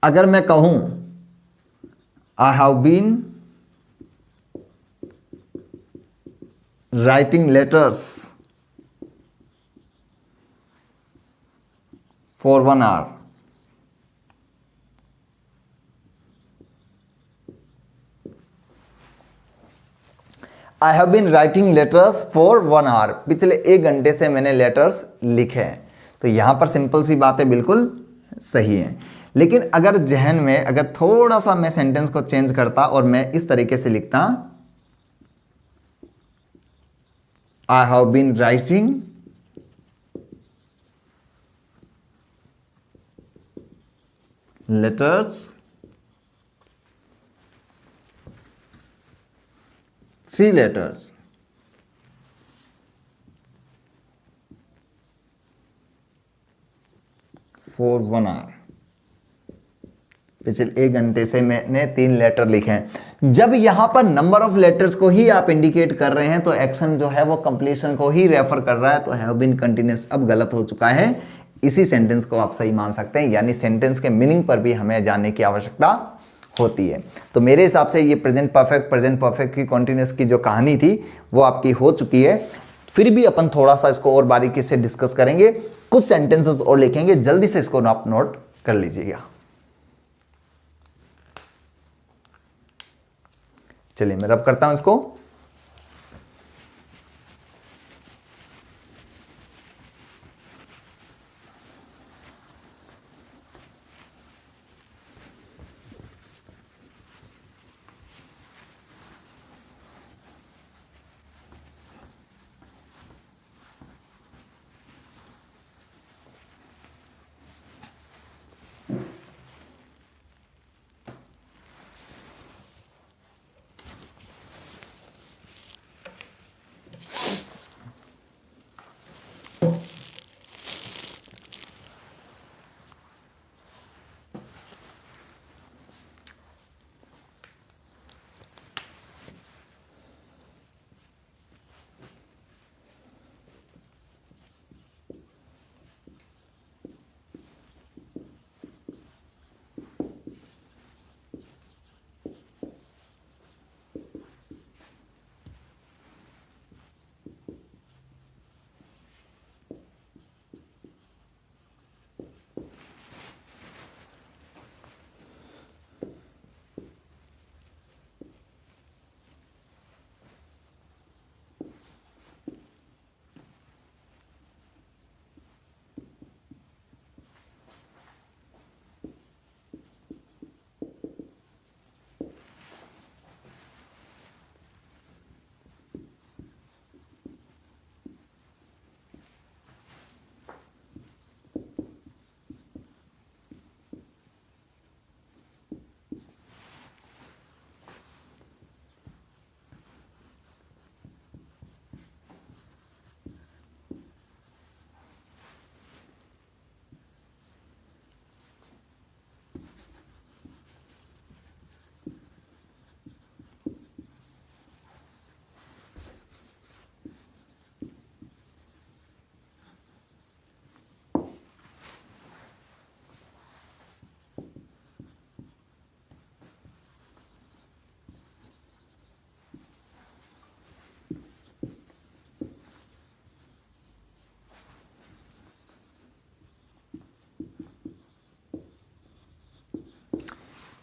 अगर मैं कहूं I have been writing letters for 1 hour, I have been writing letters for 1 hour, पिछले 1 घंटे से मैंने लेटर्स लिखे हैं। तो यहां पर सिंपल सी बात है, बिल्कुल सही है। लेकिन अगर जहन में अगर थोड़ा सा मैं सेंटेंस को चेंज करता और मैं इस तरीके से लिखता, I have been writing letters 3 letters for 1 hour, पिछले 1 घंटे से मैंने 3 लेटर लिखे हैं। जब यहां पर नंबर ऑफ लेटर्स को ही आप इंडिकेट कर रहे हैं तो एक्शन जो है वो कंप्लीशन को ही रेफर कर रहा है, तो हैव बीन कंटिन्यूअस अब गलत हो चुका है। इसी सेंटेंस को आप सही मान सकते हैं, यानी सेंटेंस के मीनिंग पर भी हमें जानने की आवश्यकता होती है। तो मेरे हिसाब से ये प्रेजेंट परफेक्ट की कॉन्टिन्यूअस की जो कहानी थी वो आपकी हो चुकी है। फिर भी अपन थोड़ा सा इसको और बारीकी से डिस्कस करेंगे, कुछ सेंटेंसेस और लिखेंगे, जल्दी से इसको आप नोट कर लीजिएगा। चलिए मैं रब करता हूं इसको।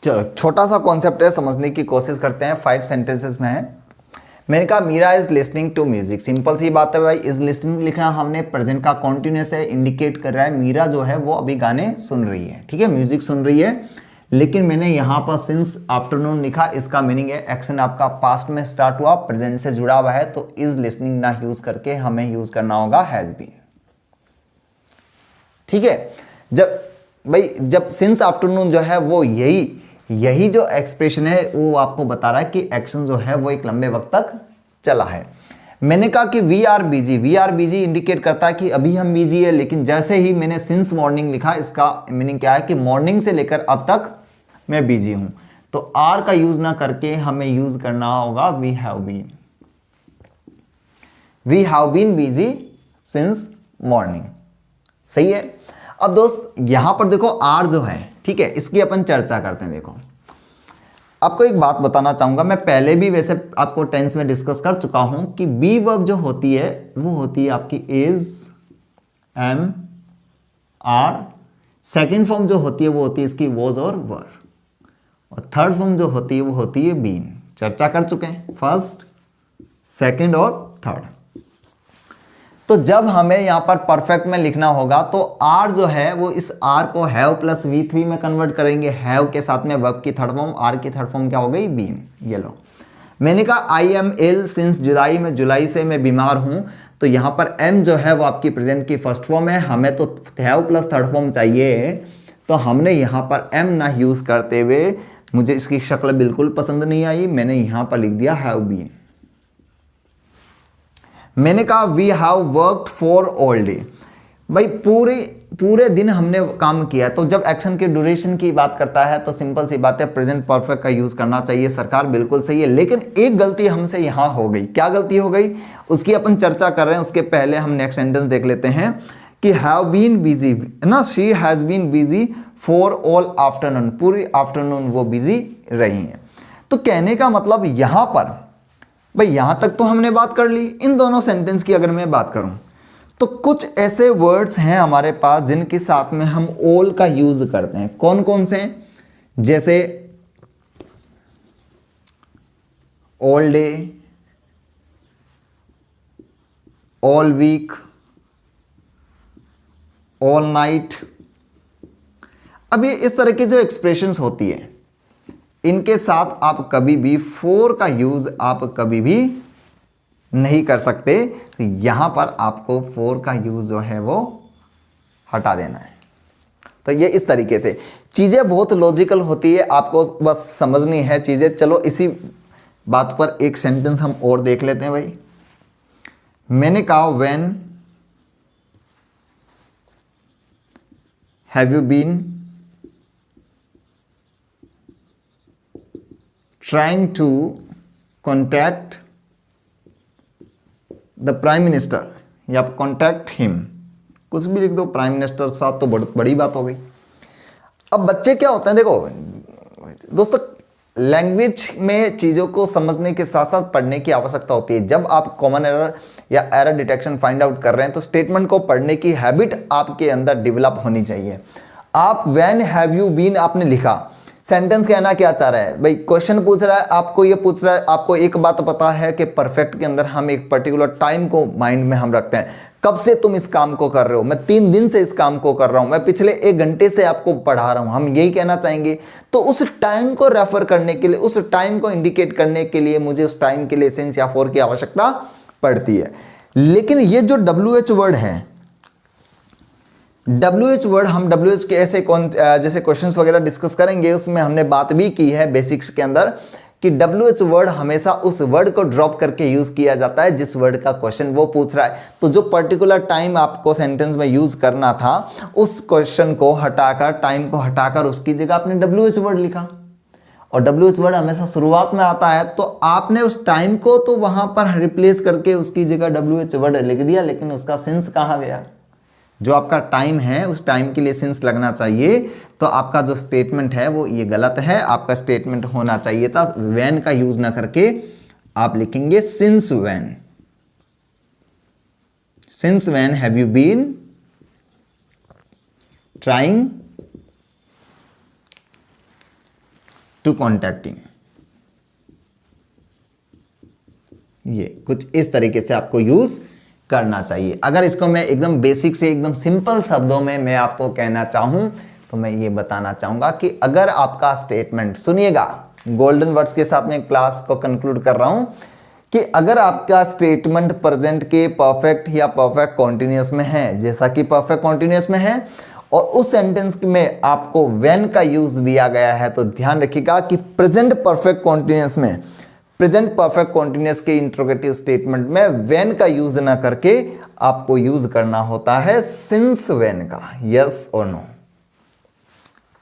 चलो छोटा सा कॉन्सेप्ट है, समझने की कोशिश करते हैं। 5 सेंटेंसेस में है। मैंने कहा Meera is listening to music. Simple सी बात है भाई, इज लिसनिंग लिखना हमने प्रेजेंट का कॉन्टिन्यूस है, इंडिकेट कर रहा है मीरा जो है वो अभी गाने सुन रही है, ठीक है, म्यूजिक सुन रही है। लेकिन मैंने यहाँ पर सिंस आफ्टरनून लिखा, इसका मीनिंग है एक्शन आपका पास्ट में स्टार्ट हुआ, प्रेजेंट से जुड़ा हुआ है, तो इज लिसनिंग ना यूज करके हमें यूज करना होगा हैज बीन, ठीक है। जब सिंस आफ्टरनून जो है वो यही जो एक्सप्रेशन है वो आपको बता रहा है कि एक्शन जो है वो एक लंबे वक्त तक चला है। मैंने कहा कि वी आर बिजी इंडिकेट करता है कि अभी हम बिजी है, लेकिन जैसे ही मैंने सिंस मॉर्निंग लिखा, इसका मीनिंग क्या है कि मॉर्निंग से लेकर अब तक मैं बिजी हूं। तो आर का यूज ना करके हमें यूज करना होगा we have been busy since morning, सही है। अब दोस्त यहां पर देखो आर जो है, ठीक है, इसकी अपन चर्चा करते हैं। देखो आपको एक बात बताना चाहूंगा, मैं पहले भी वैसे आपको टेंस में डिस्कस कर चुका हूं कि बी वर्ब जो होती है वो होती है आपकी is, am, are. Second form जो होती है वो होती है इसकी वॉज और वर, और थर्ड फॉर्म जो होती है वो होती है बीन। चर्चा कर चुके हैं। फर्स्ट, सेकंड और थर्ड। तो जब हमें यहां पर परफेक्ट में लिखना होगा तो आर जो है वो इस आर को हैव प्लस V3 में कन्वर्ट करेंगे। हैव के साथ में वर्ब की थर्ड फॉर्म, आर की थर्ड फॉर्म क्या हो गई? बीन। ये लो, मैंने कहा आई एम इल सिंस जुलाई में, जुलाई से मैं बीमार हूं, तो यहां पर एम जो है वो आपकी प्रेजेंट की फर्स्ट फॉर्म है, हमें तो हैव प्लस थर्ड फॉर्म चाहिए, तो हमने यहां पर एम ना यूज करते हुए, मुझे इसकी शक्ल बिल्कुल पसंद नहीं आई, मैंने यहां पर लिख दिया हैव बीन। मैंने कहा we have worked for all day, भाई पूरे दिन हमने काम किया। तो जब एक्शन के ड्यूरेशन की बात करता है तो सिंपल सी बात है प्रेजेंट परफेक्ट का यूज करना चाहिए सरकार, बिल्कुल सही है। लेकिन एक गलती हमसे यहां हो गई। क्या गलती हो गई उसकी अपन चर्चा कर रहे हैं, उसके पहले हम नेक्स्ट सेंटेंस देख लेते हैं कि हैव बीन बिजी ना, she has been busy for all afternoon, पूरी आफ्टरनून वो बिजी रही हैं। तो कहने का मतलब यहां पर भाई यहां तक तो हमने बात कर ली। इन दोनों सेंटेंस की अगर मैं बात करूं तो कुछ ऐसे वर्ड्स हैं हमारे पास जिनके साथ में हम ऑल का यूज करते हैं। कौन कौन से? जैसे all day, all week, all night. अब ये इस तरह की जो एक्सप्रेशंस होती है इनके साथ आप कभी भी फॉर का यूज आप कभी भी नहीं कर सकते। तो यहां पर आपको फॉर का यूज जो है वो हटा देना है। तो ये इस तरीके से चीजें बहुत लॉजिकल होती है, आपको बस समझनी है चीजें। चलो इसी बात पर एक सेंटेंस हम और देख लेते हैं भाई। मैंने कहा when have you been trying to contact the prime minister, या आप contact him, कुछ भी लिख दो, प्राइम मिनिस्टर साहब, तो बहुत बड़ी बात हो गई। अब बच्चे क्या होते हैं, देखो दोस्तों, लैंग्वेज में चीज़ों को समझने के साथ साथ पढ़ने की आवश्यकता होती है। जब आप कॉमन एरर या एरर डिटेक्शन फाइंड आउट कर रहे हैं तो स्टेटमेंट को पढ़ने की हैबिट आपके अंदर डेवलप होनी चाहिए। आप व्हेन हैव यू बीन आपने लिखा, सेंटेंस कहना क्या चाह रहा है भाई? क्वेश्चन पूछ रहा है आपको, ये पूछ रहा है आपको, एक बात पता है कि परफेक्ट के अंदर हम एक पर्टिकुलर टाइम को माइंड में हम रखते हैं। कब से तुम इस काम को कर रहे हो? मैं 3 दिन से इस काम को कर रहा हूं, मैं पिछले 1 घंटे से आपको पढ़ा रहा हूं, हम यही कहना चाहेंगे। तो उस टाइम को रेफर करने के लिए, उस टाइम को इंडिकेट करने के लिए मुझे उस टाइम के लिए सिंस या फॉर की आवश्यकता पड़ती है। लेकिन ये जो WH वर्ड है, WH वर्ड, हम WH के ऐसे जैसे क्वेश्चंस वगैरह डिस्कस करेंगे, उसमें हमने बात भी की है बेसिक्स के अंदर कि WH वर्ड हमेशा उस वर्ड को ड्रॉप करके यूज किया जाता है जिस वर्ड का क्वेश्चन वो पूछ रहा है। तो जो पर्टिकुलर टाइम आपको सेंटेंस में यूज करना था, उस क्वेश्चन को हटाकर, टाइम को हटाकर उसकी जगह आपने WH वर्ड लिखा। और WH वर्ड हमेशा शुरुआत में आता है, तो आपने उस टाइम को तो वहां पर रिप्लेस करके उसकी जगह WH वर्ड लिख दिया, लेकिन उसका सिंस कहां गया? जो आपका टाइम है उस टाइम के लिए सिंस लगना चाहिए। तो आपका जो स्टेटमेंट है वो ये गलत है। आपका स्टेटमेंट होना चाहिए था व्हेन का यूज ना करके आप लिखेंगे since when. Since when have you been trying to contacting. ये कुछ इस तरीके से आपको यूज करना चाहिए। अगर इसको मैं एकदम बेसिक से एकदम सिंपल शब्दों में मैं आपको कहना चाहूं तो मैं ये बताना चाहूंगा कि अगर आपका स्टेटमेंट, सुनिएगा, गोल्डन वर्ड्स के साथ में क्लास को कंक्लूड कर रहा हूं कि अगर आपका स्टेटमेंट प्रेजेंट के परफेक्ट या परफेक्ट कॉन्टिन्यूअस में है, जैसा कि परफेक्ट कॉन्टिन्यूअस में है, और उस सेंटेंस में आपको व्हेन का यूज दिया गया है, तो ध्यान रखिएगा कि प्रेजेंट परफेक्ट कॉन्टिन्यूअस में, प्रेजेंट परफेक्ट कॉन्टिन्यूअस के इंट्रोगेटिव स्टेटमेंट में व्हेन का यूज ना करके आपको यूज करना होता है सिंस व्हेन का। यस और नो?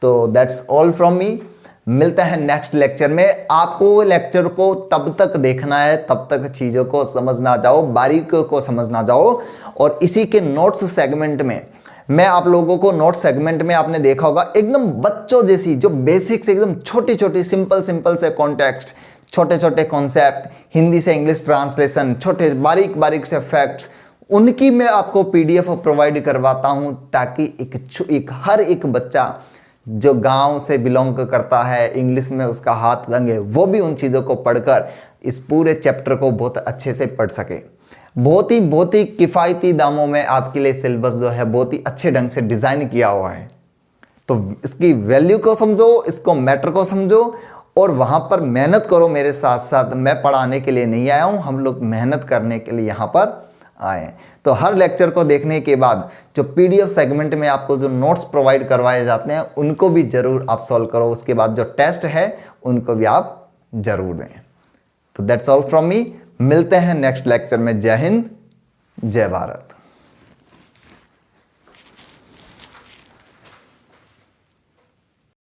तो दैट्स ऑल फ्रॉम मी। मिलता है नेक्स्ट लेक्चर में। आपको लेक्चर को तब तक देखना है, तब तक चीजों को समझना जाओ, बारीकियों को समझना जाओ। और इसी के नोट्स सेगमेंट में मैं आप लोगों को, नोट सेगमेंट में आपने देखा होगा एकदम बच्चों जैसी जो बेसिक्स, एकदम छोटी छोटी सिंपल से कॉन्टेक्स्ट, छोटे छोटे कॉन्सेप्ट, हिंदी से इंग्लिश ट्रांसलेशन, छोटे बारीक से फैक्ट्स, उनकी मैं आपको PDF प्रोवाइड करवाता हूं ताकि हर एक बच्चा जो गांव से बिलोंग करता है, इंग्लिश में उसका हाथ लगे, वो भी उन चीज़ों को पढ़कर इस पूरे चैप्टर को बहुत अच्छे से पढ़ सके। बहुत ही किफ़ायती दामों में आपके लिए सिलेबस जो है बहुत ही अच्छे ढंग से डिज़ाइन किया हुआ है। तो इसकी वैल्यू को समझो, इसको मैटर को समझो और वहाँ पर मेहनत करो मेरे साथ साथ। मैं पढ़ाने के लिए नहीं आया हूँ, हम लोग मेहनत करने के लिए यहाँ पर आए। तो हर लेक्चर को देखने के बाद जो पीडीएफ सेगमेंट में आपको जो नोट्स प्रोवाइड करवाए जाते हैं उनको भी ज़रूर आप सॉल्व करो। उसके बाद जो टेस्ट है उनको भी आप ज़रूर दें। तो दैट्स ऑल फ्रॉम मी। मिलते हैं नेक्स्ट लेक्चर में। जय हिंद, जय भारत।